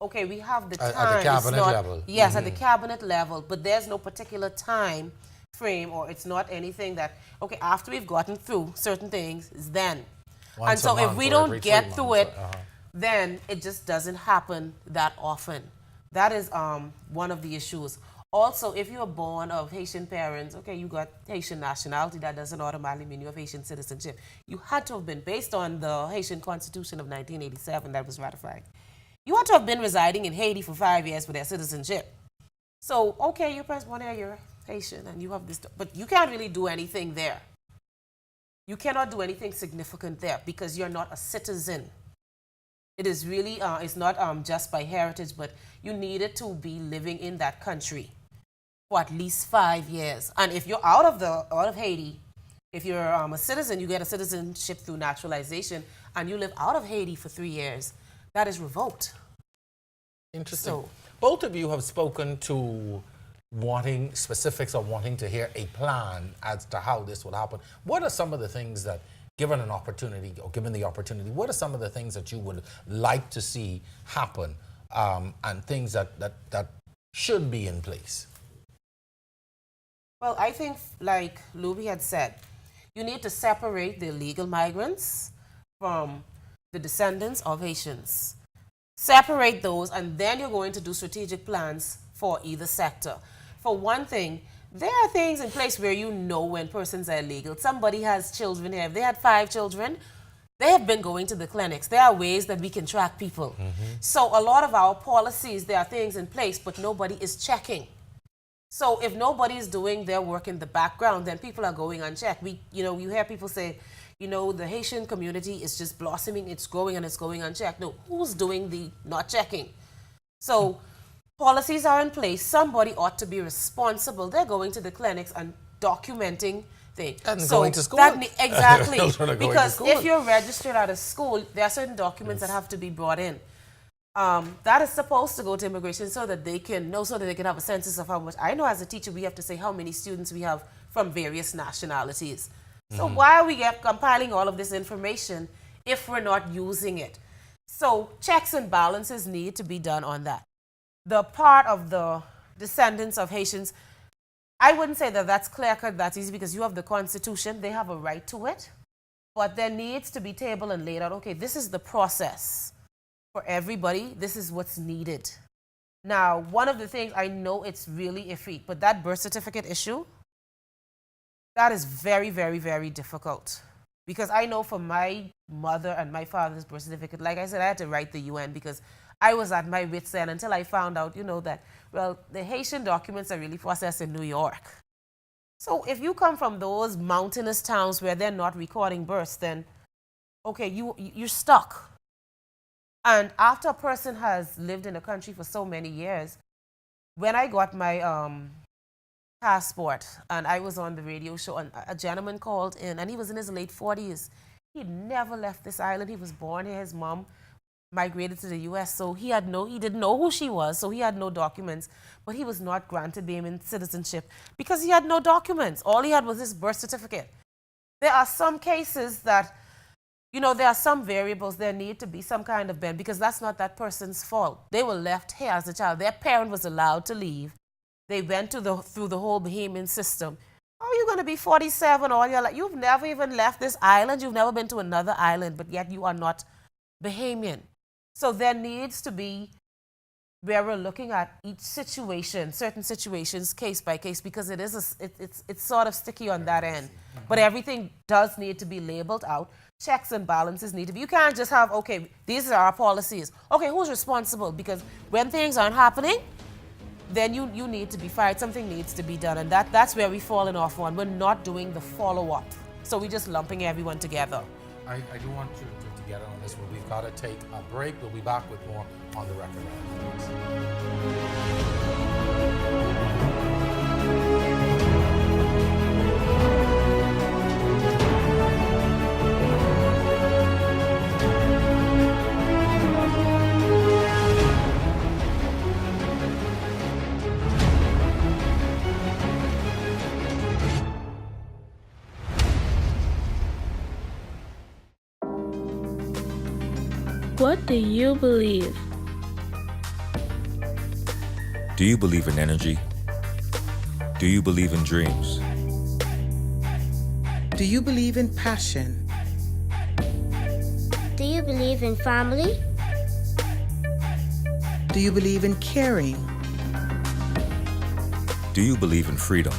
okay, we have the time. At the cabinet level. Yes, at the cabinet level, but there's no particular time frame, or it's not anything that, okay, after we've gotten through certain things, is then. And so if we don't get through it, then it just doesn't happen that often. That is one of the issues. Also, if you are born of Haitian parents, okay, you got Haitian nationality, that doesn't automatically mean you have Haitian citizenship. You had to have been, based on the Haitian Constitution of 1987 that was ratified, you had to have been residing in Haiti for 5 years for their citizenship. So, okay, you're first born here, you're Haitian, and you have this, but you can't really do anything there. You cannot do anything significant there because you're not a citizen. It is really, it's not just by heritage, but you needed to be living in that country for at least 5 years. And if you're out of Haiti, if you're a citizen, you get a citizenship through naturalization, and you live out of Haiti for 3 years, that is revoked. Interesting. So, both of you have spoken to wanting specifics or wanting to hear a plan as to how this would happen. What are some of the things that, given an opportunity or given the opportunity, what are some of the things that you would like to see happen and things that should be in place? well, I think, like Luby had said, you need to separate the illegal migrants from the descendants of Haitians. Separate those, and then you're going to do strategic plans for either sector. For one thing, there are things in place where you know when persons are illegal. Somebody has children here. If they had 5 children, they have been going to the clinics. There are ways that we can track people. So a lot of our policies, there are things in place, but nobody is checking. So if nobody is doing their work in the background, then people are going unchecked. You hear people say, the Haitian community is just blossoming, it's growing, and it's going unchecked. No, who's doing the not checking? So policies are in place. Somebody ought to be responsible. They're going to the clinics and documenting things. And going to school. Exactly. Because if you're registered at a school, there are certain documents that have to be brought in. That is supposed to go to immigration so that they can know, so that they can have a census of how much. I know as a teacher, we have to say how many students we have from various nationalities. So why are we compiling all of this information if we're not using it? So checks and balances need to be done on that. The part of the descendants of Haitians, I wouldn't say that that's clear-cut, that's easy, because you have the Constitution, they have a right to it. But there needs to be tabled and laid out, okay, this is the process for everybody, this is what's needed. Now, one of the things, I know it's really iffy, but that birth certificate issue, that is very, very, very difficult. Because I know for my mother and my father's birth certificate, like I said, I had to write the UN because I was at my wit's end until I found out, that, well, the Haitian documents are really processed in New York. So if you come from those mountainous towns where they're not recording births, then, okay, you're stuck. And after a person has lived in a country for so many years, when I got my passport and I was on the radio show, and a gentleman called in, and he was in his late 40s. He'd never left this island. He was born here. His mom migrated to the U.S., so he didn't know who she was, so he had no documents, but he was not granted Bahamian citizenship because he had no documents. All he had was his birth certificate. There are some cases that, you know, there are some variables. There need to be some kind of bend because that's not that person's fault. They were left here as a child. Their parent was allowed to leave. They went through the whole Bahamian system. Oh, you're going to be 47 all your life. You've never even left this island. You've never been to another island, but yet you are not Bahamian. So there needs to be where we're looking at each situation, certain situations, case by case, because it's sort of sticky on that end. But everything does need to be labeled out. Checks and balances need to be. You can't just have, okay, these are our policies. Okay, who's responsible? Because when things aren't happening, then you need to be fired. Something needs to be done. And that's where we've fallen off on. We're not doing the follow-up. So we're just lumping everyone together. I do want to get on this one. We've got to take a break. We'll be back with more on the record. What do you believe? Do you believe in energy? Do you believe in dreams? Do you believe in passion? Do you believe in family? Do you believe in caring? Do you believe in freedom?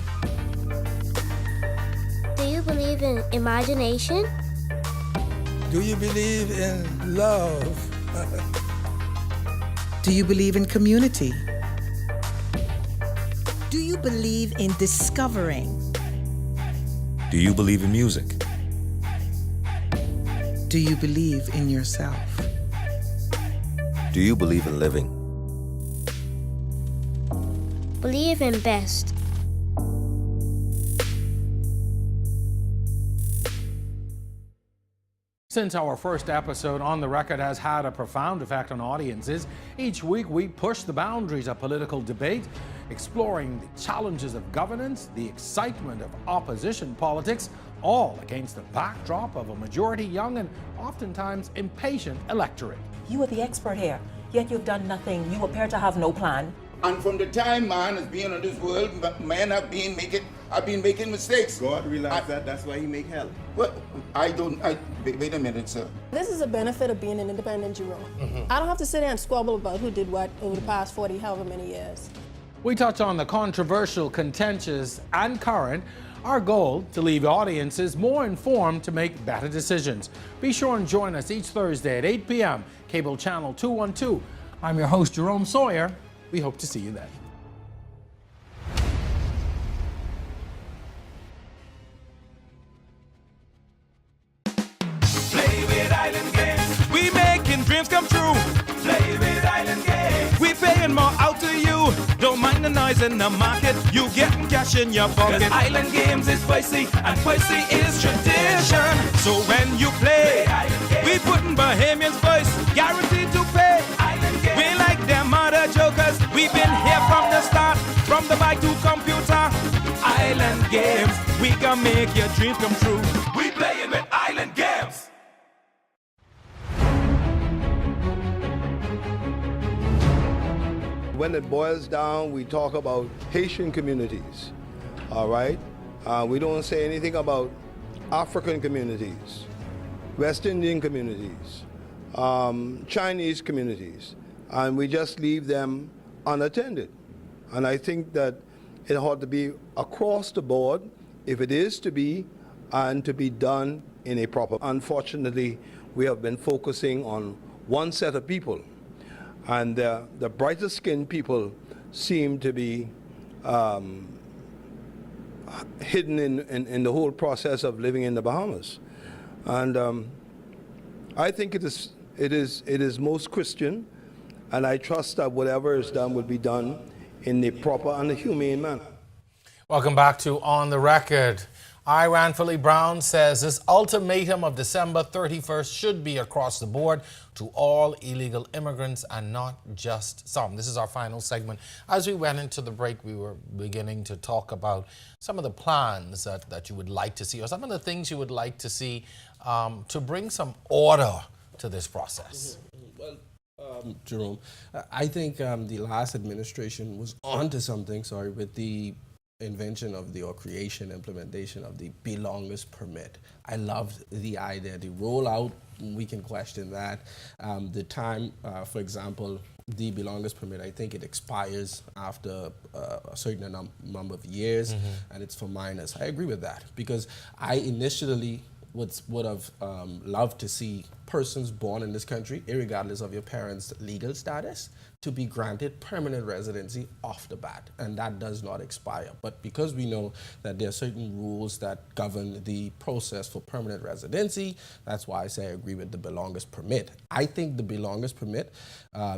Do you believe in imagination? Do you believe in love? Do you believe in community? Do you believe in discovering? Do you believe in music? Do you believe in yourself? Do you believe in living? Believe in best. Since our first episode on the record has had a profound effect on audiences, each week we push the boundaries of political debate, exploring the challenges of governance, the excitement of opposition politics, all against the backdrop of a majority young and oftentimes impatient electorate. You are the expert here, yet you've done nothing. You appear to have no plan. And from the time man has been on this world, men have been making mistakes. God realized that's why he make hell. Well, wait a minute, sir. This is a benefit of being an independent juror. I don't have to sit there and squabble about who did what over the past 40, however many years. We touch on the controversial, contentious, and current. Our goal, to leave audiences more informed to make better decisions. Be sure and join us each Thursday at 8 p.m., cable channel 212. I'm your host, Jerome Sawyer. We hope to see you then. Play with Island Games. We making dreams come true. Play with Island Games. We paying more out to you. Don't mind the noise in the market. You getting cash in your pocket. 'Cause Island Games is spicy and spicy is tradition. So when you play, we putting Bahamians first. Guaranteed to pay. We like them other jokers. We've been here from the start. From the bike to computer. Island Games. We can make your dreams come true. We playing with Island Games. When it boils down, we talk about Haitian communities, all right? We don't say anything about African communities, West Indian communities, Chinese communities, and we just leave them unattended. And I think that it ought to be across the board, if it is to be, and to be done in a proper. Unfortunately, we have been focusing on one set of people, and the brighter skinned people seem to be hidden in the whole process of living in the Bahamas. And I think it is most Christian, and I trust that whatever is done will be done in the proper and the humane manner. Welcome back to On the Record. Iran Philly Brown says this ultimatum of December 31st should be across the board to all illegal immigrants and not just some. This is our final segment. As we went into the break, we were beginning to talk about some of the plans that you would like to see, or some of the things you would like to see to bring some order to this process. Well, Jerome, I think the last administration was onto something, with the invention of or creation, implementation of the belongers permit. I loved the idea. The rollout, we can question that. The time, for example, the belongers permit, I think it expires after a certain number of years, and it's for minors. I agree with that, because I initially would have loved to see persons born in this country, irregardless of your parents' legal status, to be granted permanent residency off the bat, and that does not expire. But because we know that there are certain rules that govern the process for permanent residency, that's why I say I agree with the belongers permit. I think the belongers permit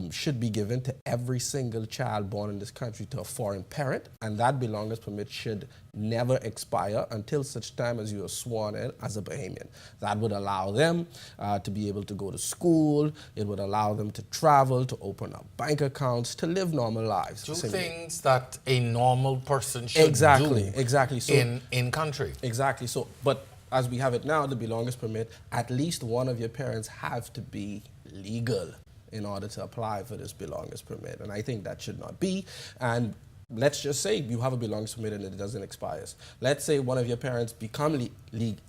should be given to every single child born in this country to a foreign parent, and that belongers permit should never expire until such time as you are sworn in as a Bahamian. That would allow them to be able to go to school. It would allow them to travel, to open up bank accounts, to live normal lives. Do things that a normal person should exactly. So, in country. Exactly. So, but as we have it now, the belongers permit, at least one of your parents have to be legal in order to apply for this belongers permit. And I think that should not be. And let's just say you have a belongers permit and it doesn't expire. Let's say one of your parents become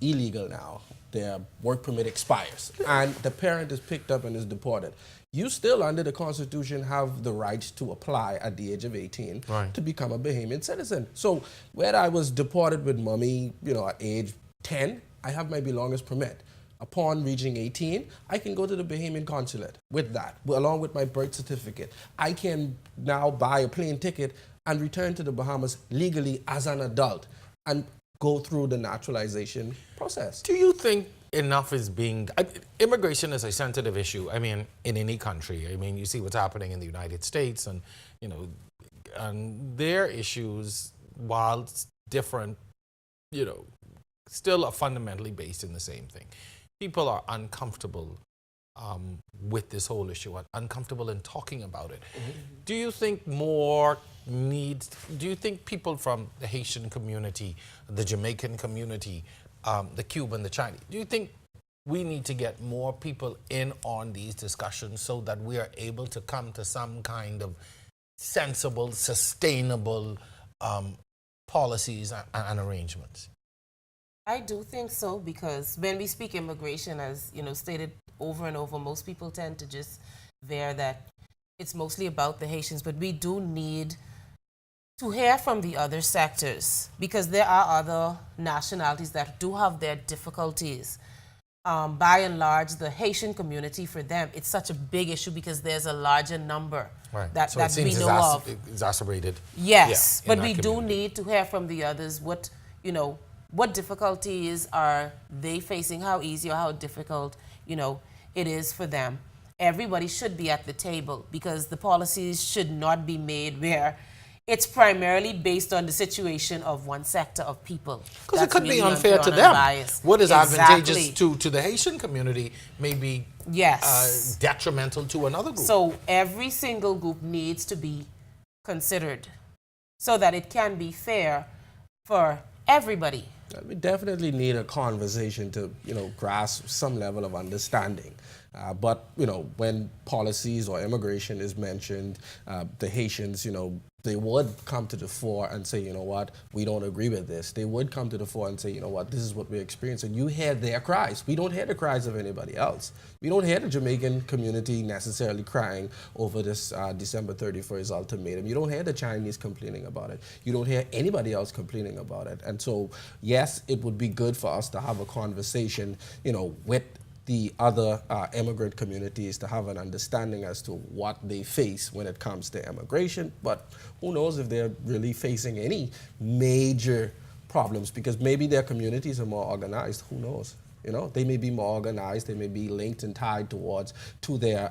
illegal now. Their work permit expires and the parent is picked up and is deported. You still, under the Constitution, have the right to apply at the age of 18 to become a Bahamian citizen. So where I was deported with mommy, at age 10, I have my belongers permit. Upon reaching 18, I can go to the Bahamian consulate with that, along with my birth certificate. I can now buy a plane ticket and return to the Bahamas legally as an adult and go through the naturalization process. Do you think enough is being... immigration is a sensitive issue, in any country. You see what's happening in the United States, and, and their issues, while different, still are fundamentally based in the same thing. People are uncomfortable with this whole issue, uncomfortable in talking about it. Do you think do you think people from the Haitian community, the Jamaican community, the Cuban, the Chinese, do you think we need to get more people in on these discussions so that we are able to come to some kind of sensible, sustainable policies and arrangements? I do think so, because when we speak immigration, as stated over and over, most people tend to just veer that it's mostly about the Haitians, but we do need to hear from the other sectors, because there are other nationalities that do have their difficulties. By and large, the Haitian community, for them, it's such a big issue because there's a larger number that we know of. Exacerbated. Yes, but we do need to hear from the others. What difficulties are they facing? How easy or how difficult, it is for them. Everybody should be at the table, because the policies should not be made where it's primarily based on the situation of one sector of people. Because it could be unfair to them. What is advantageous to the Haitian community may be detrimental to another group. So every single group needs to be considered so that it can be fair for everybody. We definitely need a conversation to, grasp some level of understanding. But, when policies or immigration is mentioned, the Haitians, they would come to the fore and say, we don't agree with this. They would come to the fore and say, this is what we're experiencing. You hear their cries. We don't hear the cries of anybody else. We don't hear the Jamaican community necessarily crying over this December 31st ultimatum. You don't hear the Chinese complaining about it. You don't hear anybody else complaining about it. And so, yes, it would be good for us to have a conversation, with the other immigrant communities, to have an understanding as to what they face when it comes to immigration. But who knows if they're really facing any major problems, because maybe their communities are more organized. Who knows? You know, they may be more organized, they may be linked and tied to their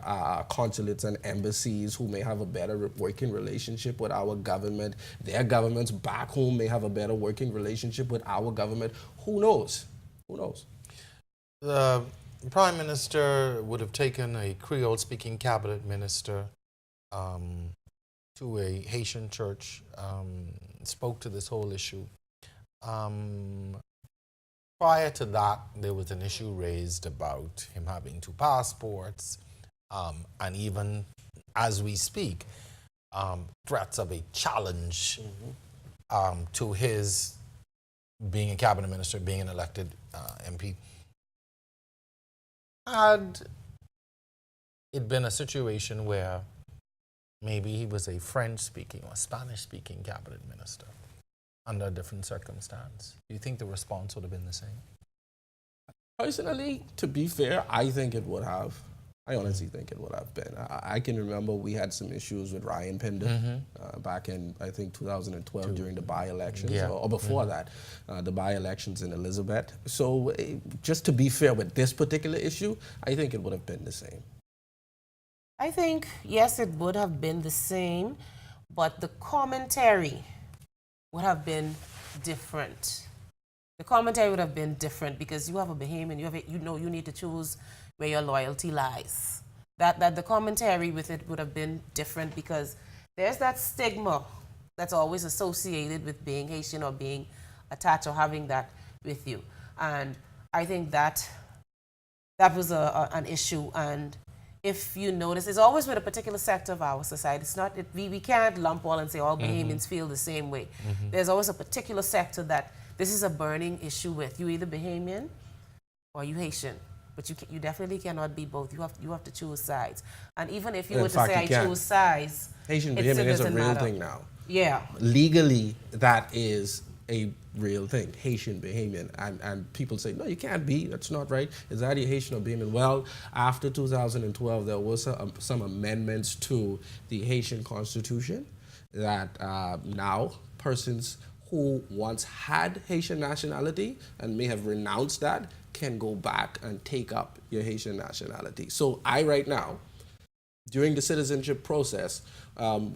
consulates and embassies, who may have a better working relationship with our government. Their governments back home may have a better working relationship with our government. Who knows? Who knows? The Prime Minister would have taken a Creole-speaking cabinet minister to a Haitian church, spoke to this whole issue. Prior to that, there was an issue raised about him having 2 passports, and even as we speak, threats of a challenge to his being a cabinet minister, being an elected MP. Had it been a situation where maybe he was a French-speaking or Spanish-speaking cabinet minister under a different circumstance, do you think the response would have been the same? Personally, to be fair, I think it would have. I honestly think it would have been. I can remember we had some issues with Ryan Pinder back in, I think, 2012 during the by-elections, or before that, the by-elections in Elizabeth. So just to be fair with this particular issue, I think it would have been the same. I think, yes, it would have been the same, but the commentary would have been different. The commentary would have been different because you have a Bahamian, you need to choose where your loyalty lies. That the commentary with it would have been different because there's that stigma that's always associated with being Haitian or being attached or having that with you. And I think that was an issue. And if you notice, it's always with a particular sector of our society. It's not, we can't lump all and say all Bahamians feel the same way. There's always a particular sector that this is a burning issue with. You either Bahamian or you Haitian. But you definitely cannot be both. You have to choose sides. And even if you were to say I choose sides, Haitian Bahamian is a real thing now. Yeah. Legally, that is a real thing, Haitian Bahamian. And people say, no, you can't be. That's not right. Is that either Haitian or Bahamian? Well, after 2012, there was some amendments to the Haitian Constitution that now persons who once had Haitian nationality and may have renounced that can go back and take up your Haitian nationality. So right now, during the citizenship process,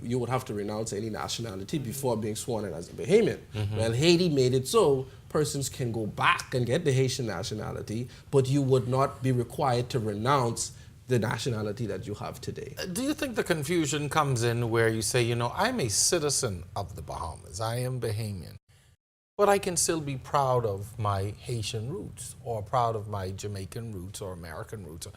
you would have to renounce any nationality before being sworn in as a Bahamian. Well, Haiti made it so persons can go back and get the Haitian nationality, but you would not be required to renounce the nationality that you have today. Do you think the confusion comes in where you say, you know, I'm a citizen of the Bahamas, I am Bahamian, but I can still be proud of my Haitian roots or proud of my Jamaican roots or American roots?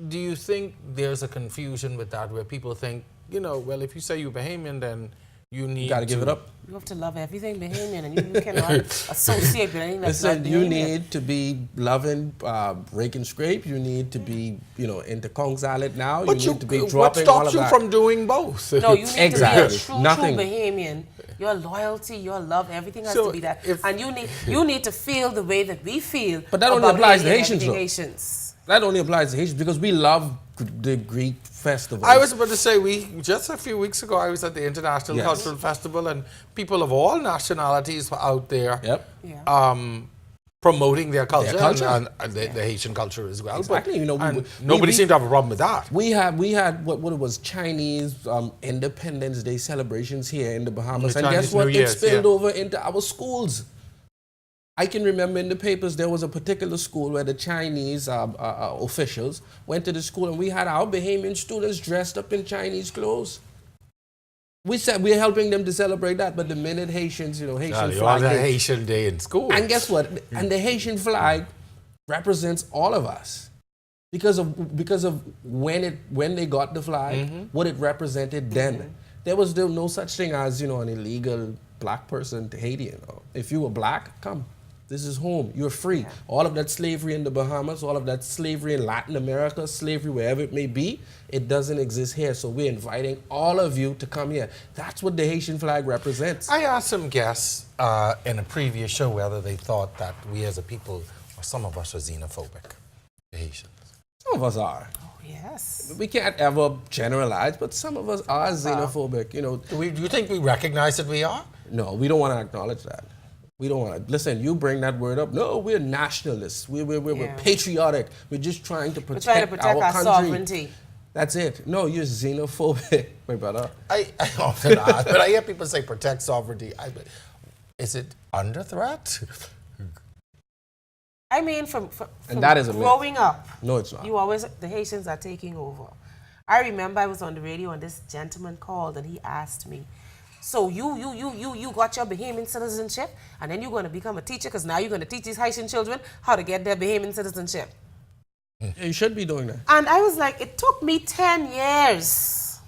Do you think there's a confusion with that where people think, you know, well, if you say you're Bahamian, then you need to give it up. You have to love everything Bahamian, and you cannot associate with anything that's Listen, not you Bahamian. need to be loving rake and scrape. You need to be, into Kong salad now. But you need to be what dropping all stops of you that. from doing both? No, you need exactly. to be a true Bahamian. Your loyalty, your love, everything has to be that. And you need to feel the way that we feel. But that only applies to Haitians, though. Haitians. That only applies to Haitians because we love the Greek festival. I was about to say, just a few weeks ago, I was at the International Cultural Festival, and people of all nationalities were out there promoting their culture, and the Haitian culture as well. Exactly. But, nobody seemed to have a problem with that. We had what it was, Chinese Independence Day celebrations here in the Bahamas, and guess what? It spilled over into our schools. I can remember in the papers there was a particular school where the Chinese officials went to the school and we had our Bahamian students dressed up in Chinese clothes. We said we're helping them to celebrate that, but the minute Haitians, Haitian flag. The Haitian Day in school. And guess what? And the Haitian flag represents all of us because of when they got the flag, what it represented then. There was no such thing as an illegal black person to Haiti. If you were black, come. This is home. You're free. Yeah. All of that slavery in the Bahamas, all of that slavery in Latin America, slavery wherever it may be, it doesn't exist here. So we're inviting all of you to come here. That's what the Haitian flag represents. I asked some guests in a previous show whether they thought that we as a people, or some of us, are xenophobic, the Haitians. Some of us are. Oh, yes. We can't ever generalize, but some of us are xenophobic. Do you think we recognize that we are? No, we don't want to acknowledge that. We don't want to. Listen, you bring that word up. No, we're nationalists. We're patriotic. We're just trying to protect, our country. Sovereignty. That's it. No, you're xenophobic, my brother. I often ask, but I hear people say protect sovereignty. Is it under threat? I mean, from and that is a growing up, no, it's not. You always, the Haitians are taking over. I remember I was on the radio and this gentleman called and he asked me, so you got your Bahamian citizenship and then you're going to become a teacher because now you're going to teach these Haitian children how to get their Bahamian citizenship. You should be doing that. And I was like, it took me 10 years.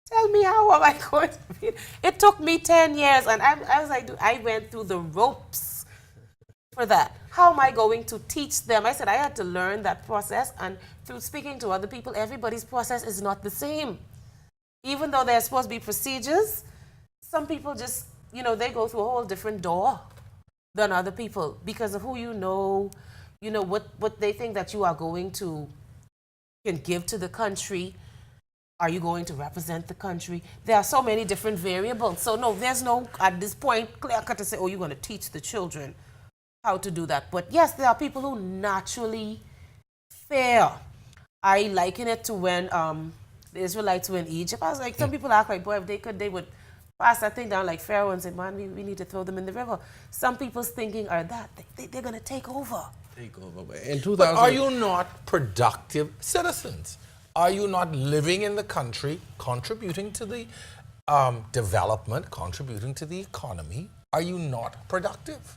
Tell me how am I going to be? It took me 10 years and I was like, I went through the ropes for that. How am I going to teach them? I said I had to learn that process, and through speaking to other people, everybody's process is not the same. Even though there's supposed to be procedures, some people just, they go through a whole different door than other people because of who what they think that you are going to can give to the country. Are you going to represent the country? There are so many different variables. So no, there's no, at this point, clear cut to say, oh, you're going to teach the children how to do that. But yes, there are people who naturally fair. I liken it to when the Israelites were in Egypt. I was like, some people act like, boy, if they could, they would pass that thing down like Pharaoh and say, man, we need to throw them in the river. Some people's thinking are that they're going to take over. In 2000, but are you not productive citizens? Are you not living in the country, contributing to the development, contributing to the economy? Are you not productive?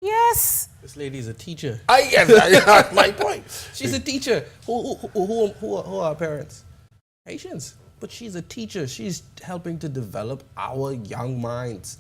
Yes. This lady's a teacher. That's my point. She's a teacher. Who are our parents? Haitians. But she's a teacher. She's helping to develop our young minds.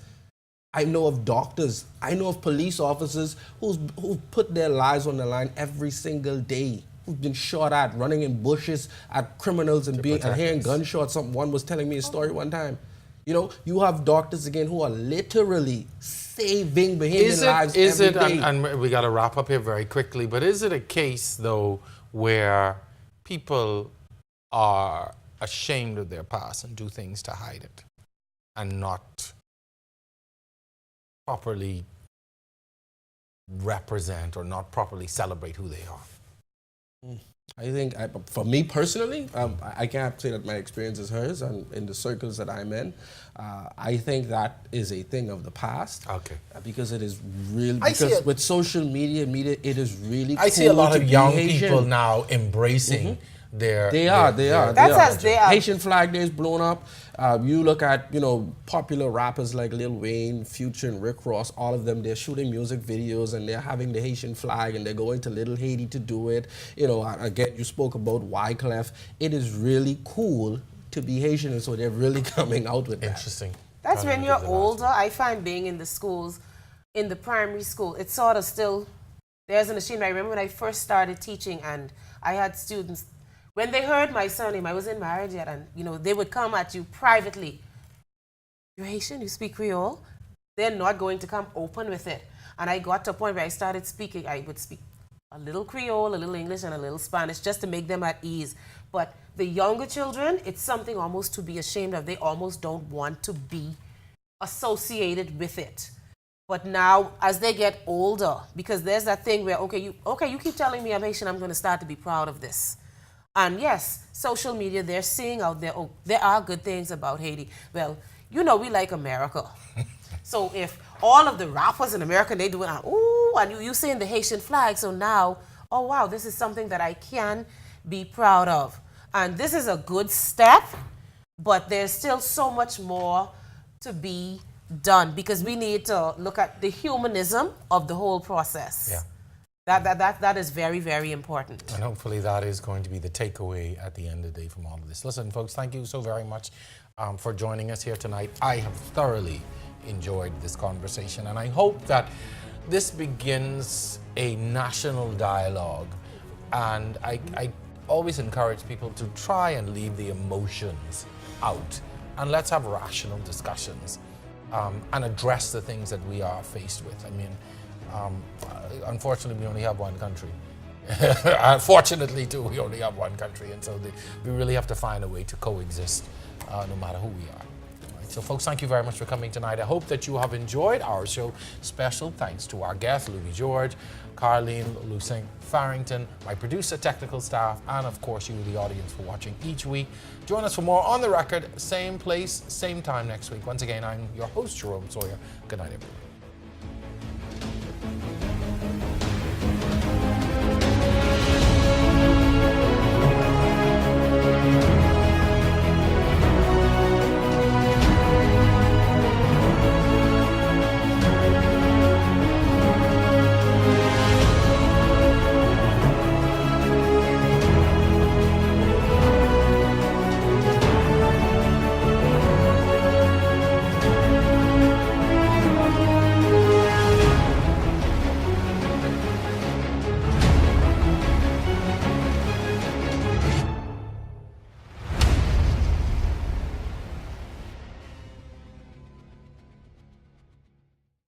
I know of doctors. I know of police officers who've put their lives on the line every single day. Who've been shot at, running in bushes at criminals and hearing gunshots. One was telling me a story one time. You have doctors again who are literally saving Bahamian lives every day. And we got to wrap up here very quickly, but is it a case, though, where people are ashamed of their past and do things to hide it and not properly represent or not properly celebrate who they are? I think, for me personally, I can't say that my experience is hers, and in the circles that I'm in, I think that is a thing of the past. Okay. Because it is really, because with social media, it is really I cool see a lot of young Haitian. people now embracing their... They are. That's as they are. Haitian flag day is blown up. You look at, popular rappers like Lil Wayne, Future, and Rick Ross, all of them, they're shooting music videos and they're having the Haitian flag and they're going to Little Haiti to do it. Again, you spoke about Wyclef. It is really cool to be Haitian, and so they're really coming out with that. Interesting. That's when you're older. I find being in the schools, in the primary school, it's sort of still, there's an machine. I remember when I first started teaching and I had students, when they heard my surname, I was in marriage yet, and they would come at you privately. You're Haitian, you speak Creole? They're not going to come open with it. And I got to a point where I started speaking. I would speak a little Creole, a little English, and a little Spanish just to make them at ease. But the younger children, it's something almost to be ashamed of. They almost don't want to be associated with it. But now, as they get older, because there's that thing where, okay, you keep telling me I'm Haitian, I'm going to start to be proud of this. And yes, social media, they're seeing out there, oh, there are good things about Haiti. Well, we like America. So if all of the rappers in America, they do it, ooh, and you seeing the Haitian flag, so now, oh wow, this is something that I can be proud of. And this is a good step, but there's still so much more to be done because we need to look at the humanism of the whole process. Yeah. That is very, very important. And hopefully that is going to be the takeaway at the end of the day from all of this. Listen, folks, thank you so very much for joining us here tonight. I have thoroughly enjoyed this conversation, and I hope that this begins a national dialogue. And I always encourage people to try and leave the emotions out, and let's have rational discussions and address the things that we are faced with. I mean, unfortunately, we only have one country. Fortunately, too, we only have one country, and so we really have to find a way to coexist no matter who we are. So, folks, thank you very much for coming tonight. I hope that you have enjoyed our show. Special thanks to our guests, Louis George, Carleen Lusing Farrington, my producer, technical staff, and of course you, the audience, for watching each week. Join us for more On the Record, same place, same time next week. Once again, I'm your host, Jerome Sawyer. Good night, everyone.